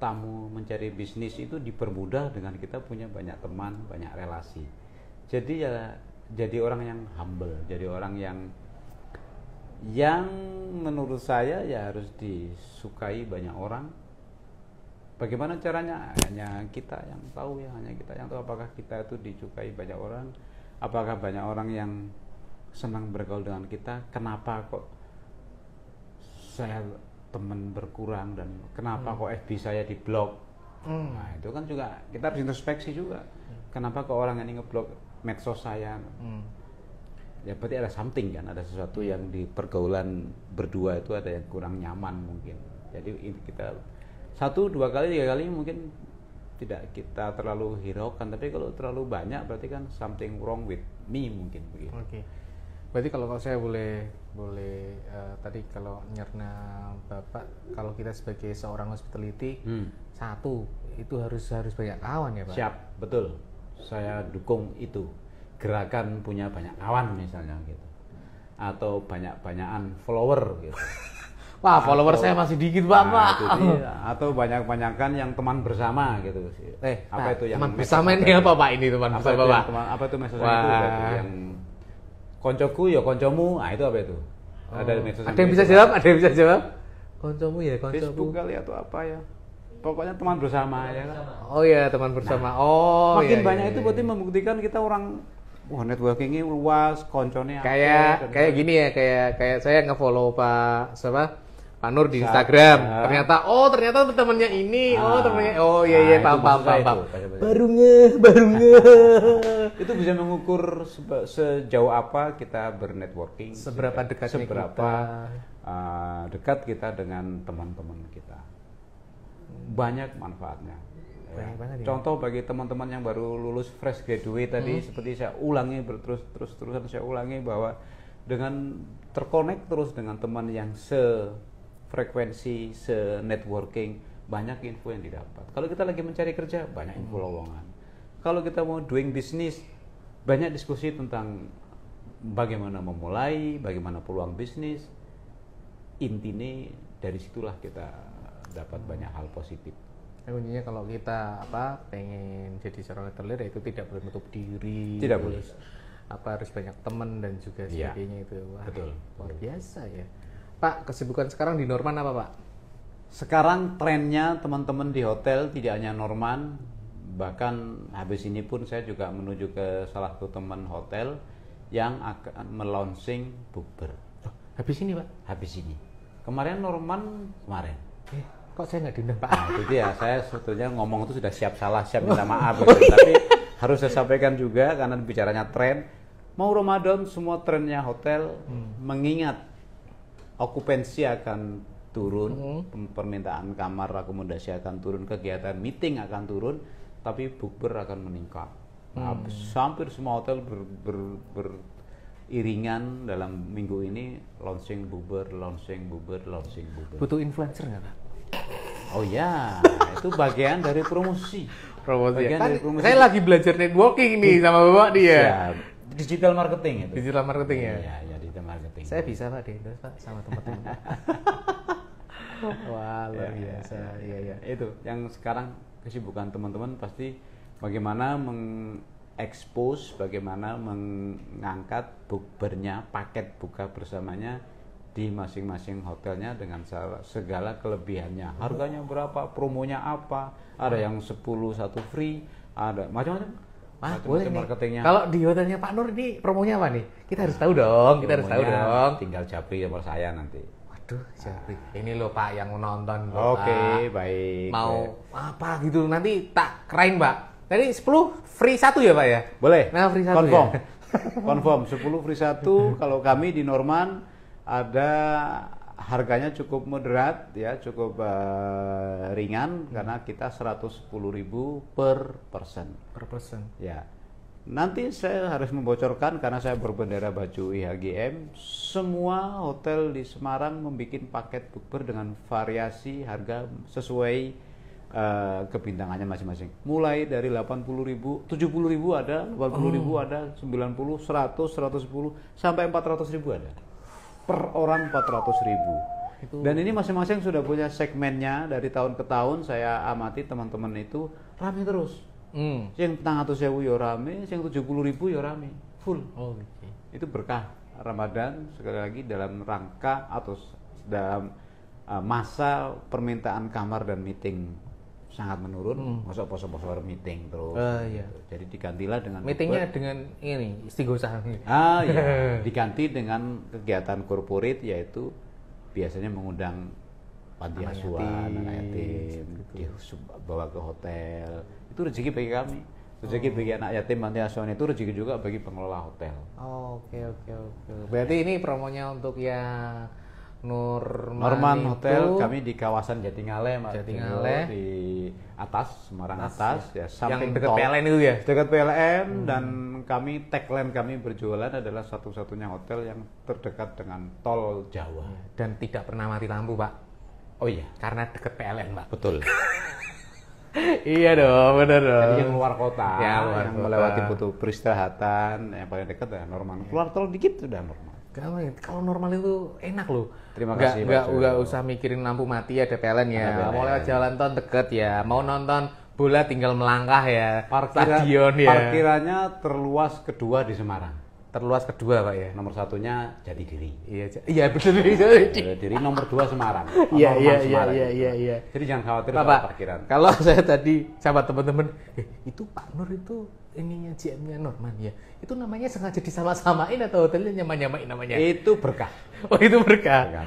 tamu, mencari bisnis itu dipermudah dengan kita punya banyak teman, banyak relasi. Jadi ya jadi orang yang humble, jadi orang yang menurut saya ya harus disukai banyak orang. Bagaimana caranya? Hanya kita yang tahu ya, hanya kita yang tahu apakah kita itu disukai banyak orang, apakah banyak orang yang senang bergaul dengan kita, kenapa kok saya teman berkurang dan kenapa kok FB saya diblok. Nah itu kan juga kita harus introspeksi juga, kenapa kok orang ini ngeblok medsos saya. Ya berarti ada something kan, ada sesuatu yang di pergaulan berdua itu ada yang kurang nyaman mungkin. Jadi kita 1, 2 kali, 3 kali mungkin tidak kita terlalu hiraukan, tapi kalau terlalu banyak berarti kan something wrong with me mungkin begitu. Oke. Berarti kalau saya boleh tadi kalau nyerna Bapak, kalau kita sebagai seorang hospitality, satu itu harus banyak kawan ya Pak? Siap, betul. Saya dukung itu. Gerakan punya banyak kawan misalnya gitu. Atau banyak-banyakan follower gitu. Wah, follower saya masih dikit Bapak. Atau banyak-banyakan yang teman bersama gitu. Apa itu yang teman bersama ini apa Pak? Ini teman bersama Pak? Apa itu medsos itu? Yang koncoku ya koncomu, itu apa itu? Ada yang bisa jawab? Ada yang bisa jawab? Koncomu ya koncomu. Facebook kali atau apa ya? Pokoknya teman bersama ya kan. Oh iya, teman bersama. Makin banyak itu berarti membuktikan kita orang networkingnya luas, konconnya kayak gini ya, kayak saya nge-follow Pak Nur di Instagram. Ternyata temannya ini, temannya iya paham. Baru Itu bisa mengukur sejauh apa kita bernetworking, seberapa dekatnya dekat kita dengan teman-teman kita. Banyak manfaatnya. Contoh bagi teman-teman yang baru lulus fresh graduate tadi, seperti saya ulangi terus-terusan saya ulangi bahwa dengan terkonek terus dengan teman yang sefrekuensi, se-networking, banyak info yang didapat. Kalau kita lagi mencari kerja, banyak info lowongan. Kalau kita mau doing business, banyak diskusi tentang bagaimana memulai, bagaimana peluang bisnis. Intinya dari situlah kita dapat banyak hal positif. Kuncinya kalau kita pengen jadi seorang retailer, itu tidak boleh menutup diri, tidak boleh harus banyak teman dan juga sebagainya. Itu betul, luar biasa ya Pak. Kesibukan sekarang di Norman apa Pak? Sekarang trennya teman-teman di hotel tidak hanya Norman, bahkan habis ini pun saya juga menuju ke salah satu teman hotel yang akan melaunching bukber. Habis ini Pak? Habis ini. Kemarin Norman kemarin. Kok saya nggak diundang Pak? Nah, itu dia, saya sebetulnya ngomong itu sudah siap minta maaf gitu. Tapi harus saya sampaikan juga karena bicaranya tren. Mau Ramadan semua trennya hotel, mengingat okupansi akan turun, permintaan kamar akomodasi akan turun, kegiatan meeting akan turun, tapi bukber akan meningkat. Hampir semua hotel beriringan dalam minggu ini launching bukber. Butuh influencer nggak Pak? Oh ya, itu bagian dari promosi. Saya lagi belajar networking nih sama Bapak dia. Ya, digital marketing itu. Digital marketing ya? Iya, digital marketing. Saya bisa Pak di Indonesia Pak sama teman-teman. Wah, luar biasa. Iya. Itu yang sekarang kesibukan teman-teman pasti bagaimana mengekspos, bagaimana mengangkat bukbernya, paket buka bersamanya di masing-masing hotelnya dengan segala kelebihannya. Harganya berapa, promonya apa, ada yang 10 1 free, ada macam-macam. Boleh nih. Marketingnya. Kalau di hotelnya Pak Nur ini promonya apa nih? Kita harus tahu dong, Tinggal japri sama saya nanti. Waduh, japri. Ini loh Pak yang menonton. Oke, baik. Mau apa gitu nanti tak kerain Pak. Tadi 10 free 1 ya Pak ya? Boleh. Nah, free 1 confirm. Ya? Confirm 10 free 1. Kalau kami di Norman ada harganya cukup moderat ya, cukup ringan karena kita 110.000 per person. Ya. Nanti saya harus membocorkan karena saya berbendera baju IHGM, semua hotel di Semarang membuat paket bukber dengan variasi harga sesuai kebintangannya masing-masing. Mulai dari 80.000, 70.000 ada, 80.000 ada, 90, 100, 110 sampai 400.000 ada. Per orang 400.000. Dan ini masing-masing sudah punya segmennya. Dari tahun ke tahun saya amati teman-teman itu rame terus. Yang 400.000 ya rame, yang 70.000 ya rame, full. Itu berkah Ramadan sekali lagi dalam rangka atau dalam masa permintaan kamar dan meeting sangat menurun. Masa poso-poso meeting terus. Jadi digantilah dengan meetingnya dengan ini istighosah. Iya, diganti dengan kegiatan korporat, yaitu biasanya mengundang panti asuhan, anak yatim, bawa ke hotel. Itu rezeki bagi kami. Rezeki bagi anak yatim, panti asuhan itu rezeki juga bagi pengelola hotel. Oke. Berarti ini promonya untuk yang Norman Hotel kami di kawasan Jatingaleh, di atas Semarang atas ya, samping dekat PLN itu ya. Dekat PLN dan kami tagline kami berjualan adalah satu-satunya hotel yang terdekat dengan tol Jawa dan tidak pernah mati lampu, Pak. Oh iya, karena dekat PLN, Pak. Betul. Iya dong, benar dong. Jadi yang luar kota, yang melewati butuh peristirahatan, yang paling dekat ya Norman. Keluar tol dikit sudah normal. Kalau normal itu enak loh. Terima kasih. Nggak usah mikirin lampu mati ada PLN ya. Mau lewat jalan tol deket ya. Mau nonton bola tinggal melangkah ya. Stadion ya. Parkirannya terluas kedua di Semarang. Terluas kedua, Pak ya. Nomor satunya Jatidiri. Iya betul. Jatidiri nomor 2 Semarang. Iya. Jadi jangan khawatir soal parkiran. Kalau saya tadi sama teman-teman, itu Pak Nur itu ininya GM-nya Norman ya. Itu namanya sengaja disama-samain atau hotelnya nyamain namanya? Itu berkah. Oh, itu berkah.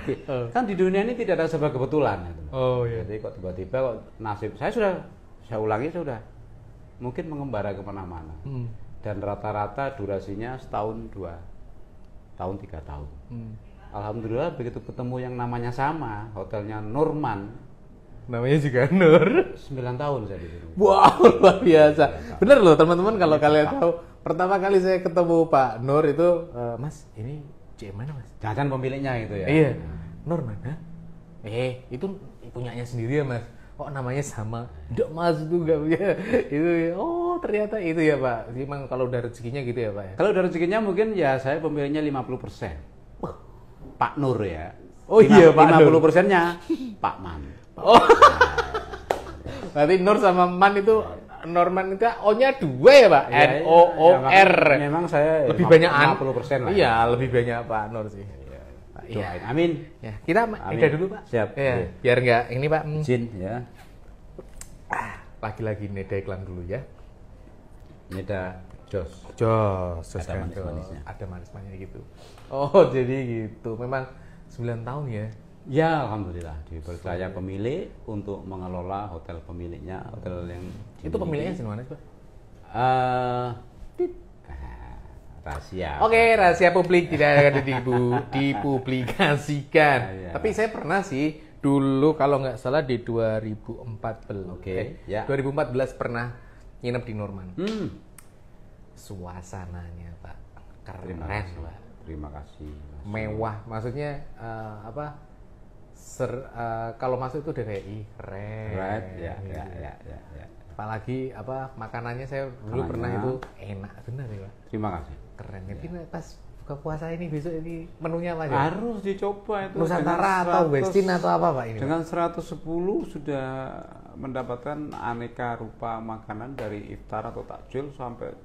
Kan di dunia ini tidak ada sebab kebetulan. Oh iya. Jadi kok tiba-tiba kok nasib saya ulangi sudah mungkin mengembara kemana-mana. Dan rata-rata durasinya setahun 2 tahun 3 tahun. Alhamdulillah begitu ketemu yang namanya sama, hotelnya Norman. Namanya juga Nur. 9 tahun saya di sini. Wow, luar biasa. Bener loh teman-teman, kalau kalian tahu, pertama kali saya ketemu Pak Nur itu, Mas, ini GM mana, Mas? Jangan pemiliknya itu ya. Iya. Nur mana? Itu punyanya sendiri ya, Mas. Kok namanya sama? Nggak, Mas, itu nggak punya. Itu ya. Oh, ternyata itu ya, Pak. Memang kalau udah rezekinya gitu ya, Pak ya. Kalau udah rezekinya mungkin ya saya pemiliknya 50%. Pak Nur ya. Oh iya, Pak 50%-nya Pak Man. Oh. Berarti Nur sama Man itu Norman itu O-nya 2 ya, Pak? N-O-O-R. Memang saya lebih banyak 50% lah. Iya, lebih banyak Pak Nur sih. Iya. Amin. Ya, kita udah dulu, Pak. Siap. Ya, biar enggak ini, Pak. Izin ya. Lagi-lagi neda iklan dulu ya. Neda Jos. Ada manis-manisnya. Ada manis-manisnya gitu. Oh, jadi gitu. Memang 9 tahun ya. Ya, alhamdulillah dipercaya pemilik untuk mengelola hotel pemiliknya, hotel yang itu pemiliknya di mana sih, Pak? Rahasia. Oke, rahasia publik tidak akan dipublikasikan. Tapi saya pernah sih dulu kalau nggak salah di 2014. Oke. 2014 pernah nginep di Norman. Suasananya, Pak, keren, Pak. Terima kasih. Mewah, maksudnya kalau masuk itu udah kayak keren. Ya. Apalagi makanannya saya dulu pernah itu enak benar ya, Pak. Terima kasih. Keren. Jadi pas buka puasa ini besok ini menunya apa ya? Harus dicoba itu. Nusantara atau Westin atau apa, Pak ini? Dengan 110 sudah mendapatkan aneka rupa makanan dari iftar atau takjil sampai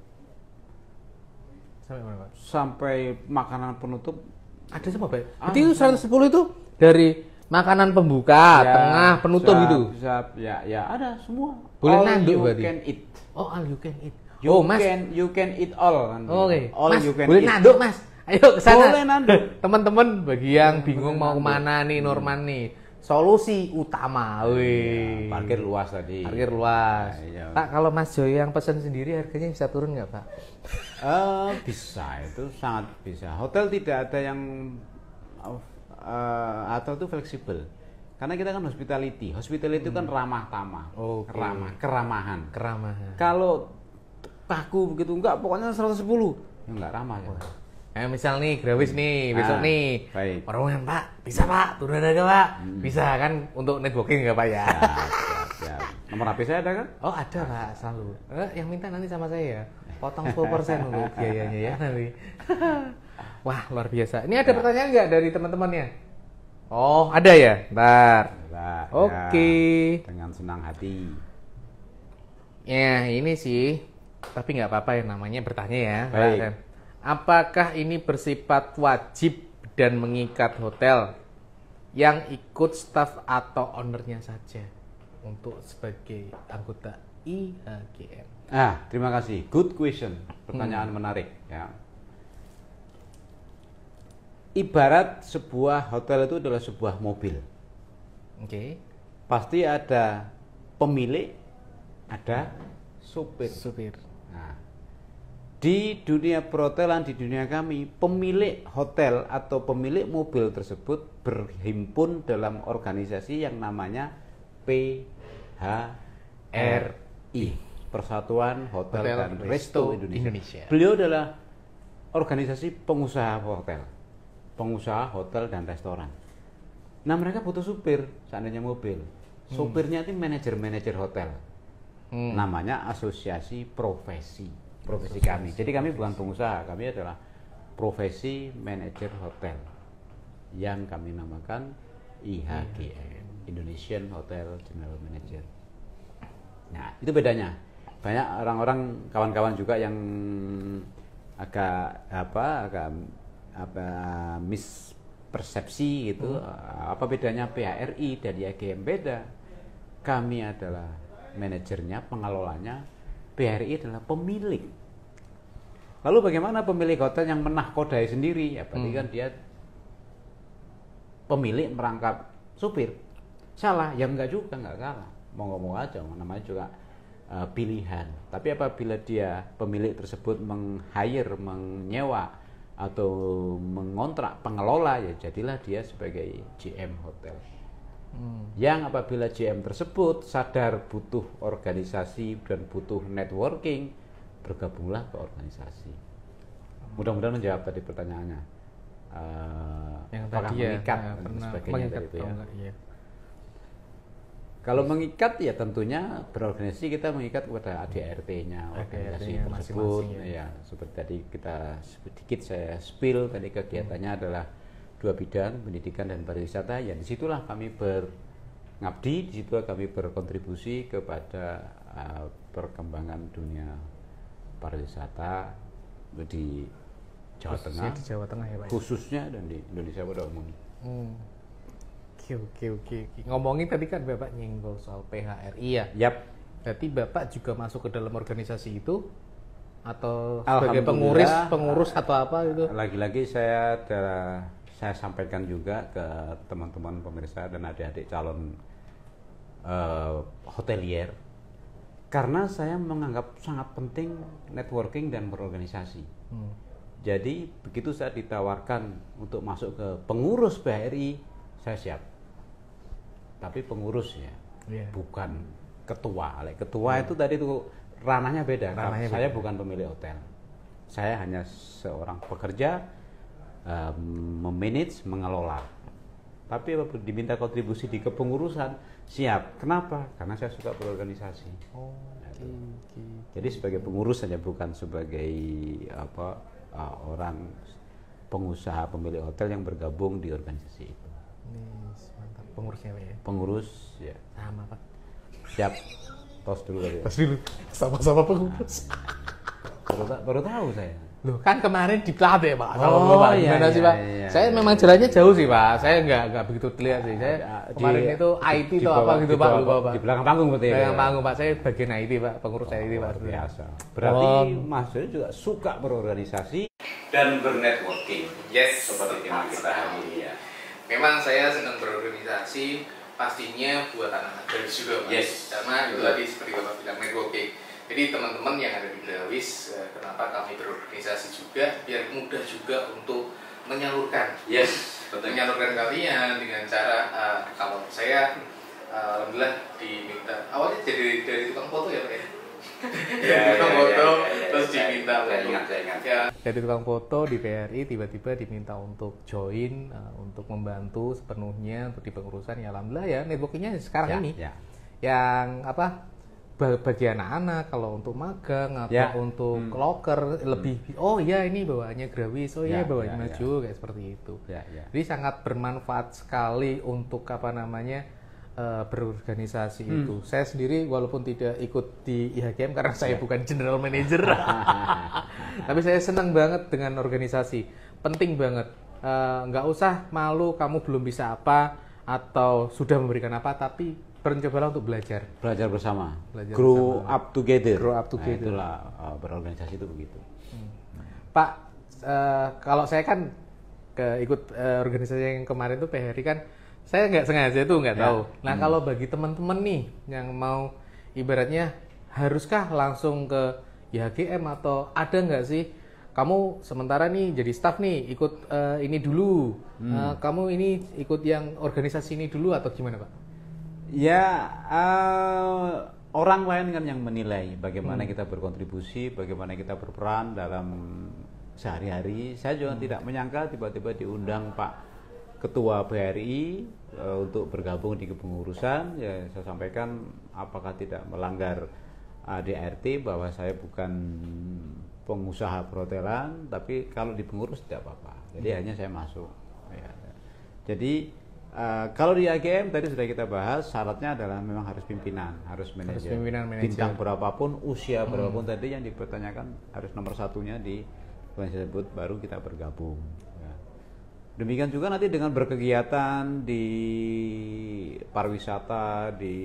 mana, Pak? Sampai makanan penutup. Ada semua, Pak. Jadi itu 110 itu dari makanan pembuka, tengah, penutup gitu. Bisa, ya ada semua. Boleh nanduk berarti. You can eat. Oh, all you can eat. Mas, you can eat all kan. Oke. All Mas, you can boleh eat. nanduk, Mas. Ayo ke sana. Boleh nanduk. Teman-teman bagi yang bingung mau kemana nih Norman nih. Solusi utama. Wih. Parkir luas tadi. Parkir luas. Iya. Pak, kalau Mas Joy yang pesan sendiri harganya bisa turun nggak, Pak? Bisa, itu sangat bisa. Hotel tidak ada yang hotel itu fleksibel. Karena kita kan hospitality. Hospitality itu kan ramah tamah. Keramahan. Kalau kaku begitu enggak, pokoknya 110. Ya enggak ramah ya. Misal nih, Grawis nih, besok nih. Baik. Orang Pak, bisa Pak, turun harga Pak. Bisa kan untuk networking nggak Pak ya? Siap. Nomor HP saya ada kan? Oh ada Pak, selalu. Yang minta nanti sama saya ya. Potong 10% untuk biayanya ya nanti. Wah luar biasa. Ini ada pertanyaan nggak dari teman-temannya? Oh ada ya? Bentar. Oke. Dengan senang hati. Ya ini sih, tapi nggak apa-apa ya namanya bertanya ya. Baik. Apakah ini bersifat wajib dan mengikat hotel yang ikut staf atau ownernya saja untuk sebagai anggota IHGM? Terima kasih. Good question. Pertanyaan menarik ya. Ibarat sebuah hotel itu adalah sebuah mobil. Oke. Pasti ada pemilik, ada supir. Nah, di dunia perhotelan, di dunia kami, pemilik hotel atau pemilik mobil tersebut berhimpun dalam organisasi yang namanya PHRI, Persatuan Hotel dan Resto Indonesia. Beliau adalah organisasi pengusaha hotel dan restoran. Nah, mereka butuh supir, seandainya mobil. Supirnya itu manajer hotel. Namanya asosiasi profesi kami. Jadi kami bukan pengusaha, kami adalah profesi manajer hotel yang kami namakan IHGM, Indonesian Hotel General Manager. Nah, itu bedanya. Banyak orang-orang, kawan-kawan juga yang agak mispersepsi gitu. Apa bedanya PHRI dan IHGM? Beda. Kami adalah manajernya, pengelolanya. PHRI adalah pemilik. Lalu bagaimana pemilik hotel yang menahkodai sendiri? Ya berarti kan dia pemilik merangkap supir. Salah? Ya enggak juga, enggak salah. Mau ngomong aja, namanya juga pilihan. Tapi apabila dia pemilik tersebut meng-hire, menyewa atau mengontrak pengelola, ya jadilah dia sebagai GM hotel. Yang apabila GM tersebut sadar butuh organisasi dan butuh networking, bergabunglah ke organisasi. Mudah-mudahan menjawab tadi pertanyaannya. Yang apakah tadi mengikat ya, dan sebagainya tadi itu ya. Iya. Kalau mengikat ya tentunya berorganisasi kita mengikat kepada ADRT-nya organisasi tersebut. Ya, seperti tadi sedikit saya spill tadi kegiatannya adalah 2 bidang, pendidikan dan pariwisata. Ya disitulah kami berngabdi, disitulah kami berkontribusi kepada perkembangan dunia pariwisata di Jawa Tengah, di Jawa Tengah ya Pak. Khususnya dan di Indonesia pada umumnya. Oke. Ngomongin tadi kan Bapak nyinggung soal PHRI ya. Yap. Berarti Bapak juga masuk ke dalam organisasi itu atau sebagai pengurus atau apa gitu? Lagi-lagi saya sampaikan juga ke teman-teman pemirsa dan adik-adik calon hotelier, karena saya menganggap sangat penting networking dan berorganisasi. Jadi begitu saya ditawarkan untuk masuk ke pengurus PHRI, saya siap. Tapi pengurus ya, bukan ketua. Ketua itu tadi tuh ranahnya beda. Saya bukan pemilik hotel. Saya hanya seorang pekerja, memanage, mengelola. Tapi apabila diminta kontribusi di kepengurusan, siap. Kenapa? Karena saya suka berorganisasi. Jadi sebagai pengurus saja, bukan sebagai orang pengusaha pemilik hotel yang bergabung di organisasi itu. Mantap. Pengurusnya Pak ya? Pengurus ya. Sama Pak. Siap. Tos dulu kali ya. Tos dulu. Sama-sama pengurus. Baru tahu saya. Loh, kan kemarin di Plate Pak. Pak. Gimana sih Pak? Iya, saya memang jalannya jauh sih Pak. Saya nggak begitu terlihat sih. Saya kemarin itu IT atau apa gitu Pak, lupa Pak. Di belakang panggung berarti ya. Belakang panggung Pak. Saya bagian IT Pak, pengurus IT Pak. Biasa. Berarti Mas Doni juga suka berorganisasi dan bernetworking. Yes, seperti yang kita hari ini ya. Memang saya senang berorganisasi, pastinya buat anak-anak Grawis juga Pak. Yes. Karena itu tadi seperti Bapak bilang networking. Jadi teman-teman yang ada di Grawis, kenapa kami berorganisasi juga, biar mudah juga untuk menyalurkan. Yes, betul. Menyalurkan kalian dengan cara, kalau saya alhamdulillah diminta, awalnya dari tukang foto ya Pak ya? Tukang foto, terus diminta saya ingat. Ya. Dari tukang foto di PRI tiba-tiba diminta untuk join, untuk membantu sepenuhnya untuk di pengurusan. Ya alhamdulillah ya, networkingnya sekarang ini. Yang bagi anak-anak kalau untuk magang atau untuk loker lebih ini bawaannya Grawis, bawaannya maju kayak seperti itu. Jadi sangat bermanfaat sekali untuk berorganisasi itu. Saya sendiri walaupun tidak ikut di IHGM karena saya bukan general manager, tapi saya senang banget dengan organisasi. Penting banget. Nggak usah malu kamu belum bisa apa atau sudah memberikan apa, tapi cobalah untuk belajar bersama, grow up together. Nah, itulah berorganisasi itu begitu. Pak, kalau saya kan ikut organisasi yang kemarin itu PHRI kan, saya nggak sengaja tuh nggak tahu. Nah kalau bagi teman-teman nih yang mau ibaratnya haruskah langsung ke IHGM atau ada nggak sih kamu sementara nih jadi staff nih ikut ini dulu, kamu ini ikut yang organisasi ini dulu atau gimana Pak? Ya orang lain kan yang menilai bagaimana kita berkontribusi, bagaimana kita berperan dalam sehari-hari. Saya juga tidak menyangka tiba-tiba diundang Pak Ketua BRI untuk bergabung di kepengurusan. Ya saya sampaikan apakah tidak melanggar ADART bahwa saya bukan pengusaha perhotelan, tapi kalau di pengurus tidak apa-apa. Jadi hanya saya masuk. Ya. Jadi kalau di AGM tadi sudah kita bahas, syaratnya adalah memang harus pimpinan, harus manajer. Bintang berapapun, usia berapapun tadi yang dipertanyakan harus nomor satunya di organisasi tersebut, baru kita bergabung. Ya. Demikian juga nanti dengan berkegiatan di pariwisata, di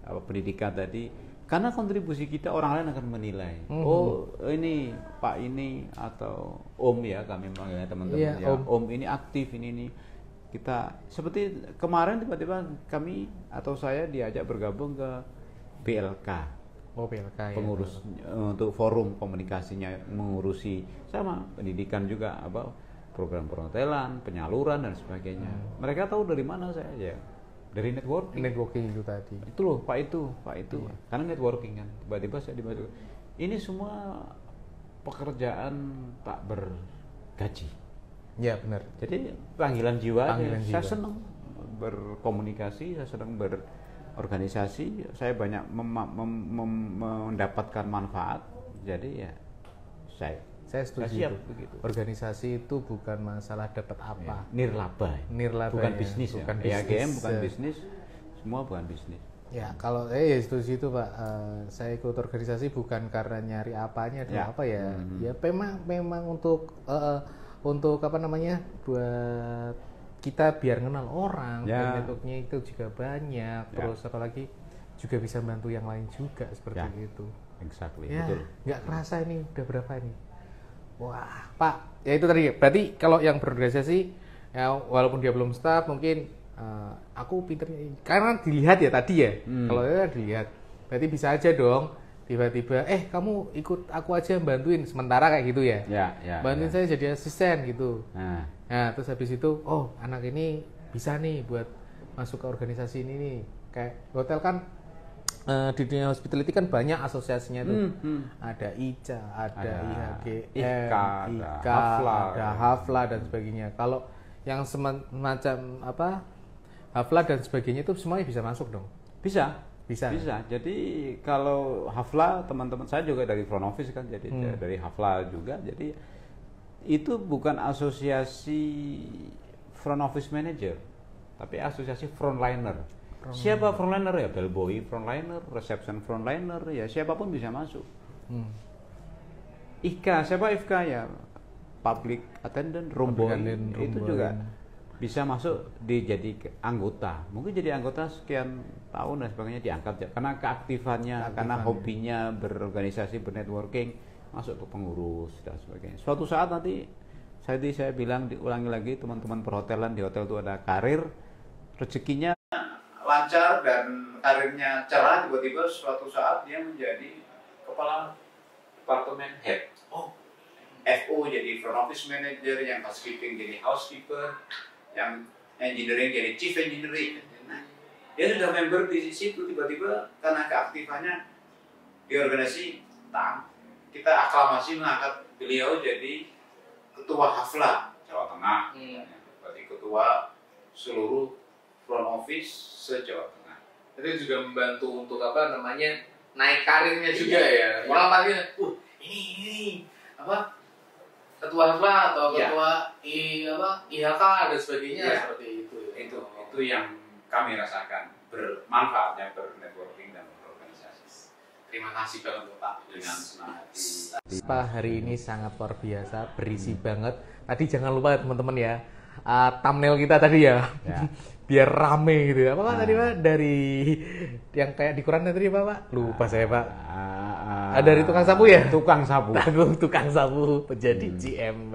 pendidikan tadi, karena kontribusi kita orang lain akan menilai. Oh ini Pak ini atau Om ya, kami manggilnya teman-teman ya, Om ini aktif ini. Kita seperti kemarin tiba-tiba kami atau saya diajak bergabung ke BLK. BLK pengurus ya, untuk forum komunikasinya, mengurusi sama pendidikan juga, program perhotelan, penyaluran dan sebagainya. Mereka tahu dari mana saya ya, dari networking itu tadi. Itu loh Pak itu. Iya. Karena networking kan. Tiba-tiba saya dibantu. Ini semua pekerjaan tak bergaji. Ya benar. Jadi panggilan jiwa. Saya senang berkomunikasi, saya senang berorganisasi, saya banyak mendapatkan manfaat. Jadi ya saya setuju siap itu. Begitu. Organisasi itu bukan masalah dapat apa. Nirlaba. Bukan Bukan bisnis. Bukan bisnis. AGM bukan bisnis. Semua bukan bisnis. Ya kalau ya setuju itu Pak. Saya ikut organisasi bukan karena nyari apanya atau apa ya. Ya memang untuk apa namanya, buat kita biar kenal orang, networknya itu juga banyak, terus apalagi juga bisa bantu yang lain juga seperti itu. Exactly, ya, betul. Nggak kerasa ini udah berapa nih? Wah Pak, ya itu tadi. Berarti kalau yang berorganisasi, ya walaupun dia belum staff, mungkin aku pinternya karena dilihat ya tadi ya. Kalau ya dilihat, berarti bisa aja dong. Tiba-tiba, kamu ikut aku aja bantuin sementara kayak gitu ya. Bantuin saya jadi asisten gitu. Nah, terus habis itu, anak ini bisa nih buat masuk ke organisasi ini nih. Kayak hotel kan di dunia hospitality kan banyak asosiasinya tuh. Ada ICA, ada IHGM, ada Hafla dan sebagainya. Kalau yang semacam Hafla dan sebagainya itu semuanya bisa masuk dong. Bisa. Jadi kalau Hafla, teman-teman saya juga dari front office kan, jadi dari Hafla juga. Jadi itu bukan asosiasi front office manager, tapi asosiasi frontliner. Siapa frontliner ya? Bellboy frontliner, reception frontliner, ya siapapun bisa masuk. Siapa IFK ya? Public attendant, room boy, itu juga bisa masuk jadi anggota. Mungkin jadi anggota sekian tahun dan sebagainya, diangkat ya. Karena keaktifannya, karena hobinya berorganisasi, bernetworking, masuk ke pengurus dan sebagainya. Suatu saat nanti saya bilang, diulangi lagi, teman-teman perhotelan di hotel itu ada karir, rezekinya lancar dan karirnya cerah, tiba-tiba suatu saat dia menjadi kepala departemen head. FO jadi front office manager, yang housekeeping jadi housekeeper, yang engineering jadi chief engineering. Nah, dia sudah member di situ, tiba-tiba karena keaktifannya di organisasi, kita aklamasi mengangkat beliau jadi ketua Hafla Jawa Tengah, berarti ketua seluruh front office se-Jawa Tengah. Itu juga membantu untuk naik karirnya juga ya. Orang pasti ini ketua Hafla atau ketua IHK dan sebagainya seperti itu. Itu yang kami rasakan bermanfaatnya bernetworking dan berorganisasi. Terima kasih banget Pak Dengan senang hati. Pak hari ini sangat luar biasa, berisi banget. Tadi jangan lupa teman-teman ya, thumbnail kita tadi ya. Biar rame gitu. Apa Pak tadi Pak? Dari yang kayak di Quran tadi Pak? Lupa saya Pak. Dari tukang sapu ya? Tukang sapu. Tukang sapu menjadi GM.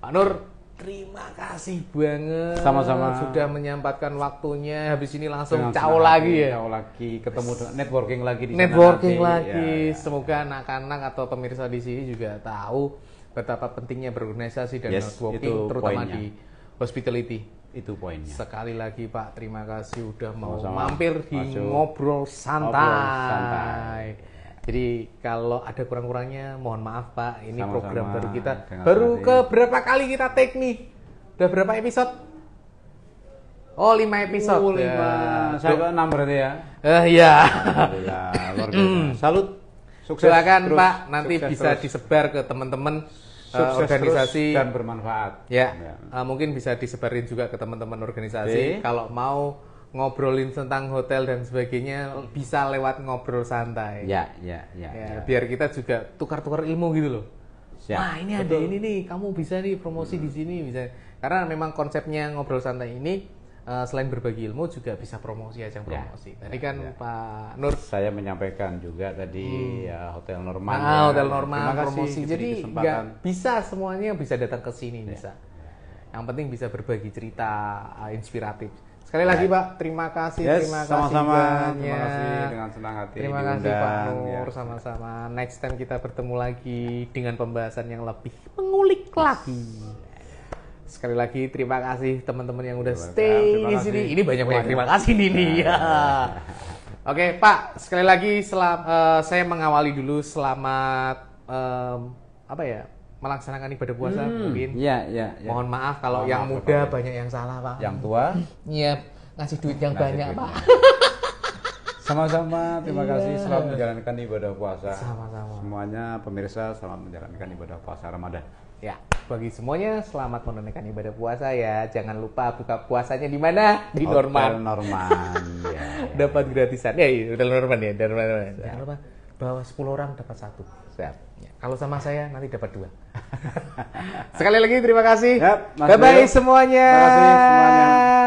Pak Nur, terima kasih banget. Sama-sama. Sudah menyempatkan waktunya. Habis ini langsung Dengan caw senang lagi hati, ya. caw lagi, ketemu networking lagi di sana Networking nanti. lagi. Ya. Semoga anak-anak atau pemirsa di sini juga tahu betapa pentingnya berorganisasi dan networking, itu terutama poinnya. di hospitality. Itu poinnya. Sekali lagi Pak, terima kasih udah mau Sama-sama. mampir di Masuk. ngobrol santai. Ngobrol santai. Jadi kalau ada kurang-kurangnya mohon maaf Pak, ini Sama-sama. program baru kita. Dengan Baru hati. ke berapa kali kita take nih? Udah berapa episode? Oh 5 episode. 5. Saya ke 6 berarti ya. Iya. Alhamdulillah, luar biasa. Salut. Sukses. Silakan terus, Pak, nanti sukses bisa terus. disebar ke teman-teman Sukses organisasi terus dan bermanfaat. ya. Mungkin bisa disebarin juga ke teman-teman organisasi. Kalau mau ngobrolin tentang hotel dan sebagainya bisa lewat ngobrol santai. Ya. Biar kita juga tukar-tukar ilmu gitu loh. Siap. Wah ini ada ini nih, kamu bisa nih promosi di sini bisa. Karena memang konsepnya ngobrol santai ini selain berbagi ilmu juga bisa promosi, ajang promosi. Tadi kan Pak Nur Saya menyampaikan juga tadi ya, Hotel Norman. Hotel Norman Terima kasih promosi. diberi Jadi kesempatan. nggak bisa semuanya bisa datang ke sini bisa. Yang penting bisa berbagi cerita inspiratif. Sekali lagi Pak, terima kasih, terima kasih sama-sama. banyak. Terima kasih dengan senang hati. Terima kasih Pak diundang, Nur, ya. sama-sama. Next time kita bertemu lagi dengan pembahasan yang lebih mengulik lagi. Sekali lagi terima kasih teman-teman yang udah stay Terima di kasih. sini. Ini banyak-banyak terima kasih nih. Ya. Oke Pak, sekali lagi saya mengawali dulu selamat apa ya? Melaksanakan ibadah puasa mungkin. Iya. Mohon maaf kalau Mohon yang maaf, muda Pak. banyak yang salah Pak. Yang tua Iya, ngasih duit yang ngasih banyak duitnya. Pak. Sama-sama, terima kasih selamat menjalankan ibadah puasa. Sama-sama. Semuanya pemirsa selamat menjalankan ibadah puasa Ramadan. Ya, bagi semuanya selamat menunaikan ibadah puasa ya. Jangan lupa buka puasanya di mana? Di Hotel Norman. Norman. Ya. Dapat gratisan. Ya, Hotel Norman ya. Jangan lupa bawa 10 orang dapat 1. Siap. Ya, kalau sama saya nanti dapat 2. Sekali lagi terima kasih. Yap, Mas Bye bye Leo. semuanya. Terima kasih semuanya.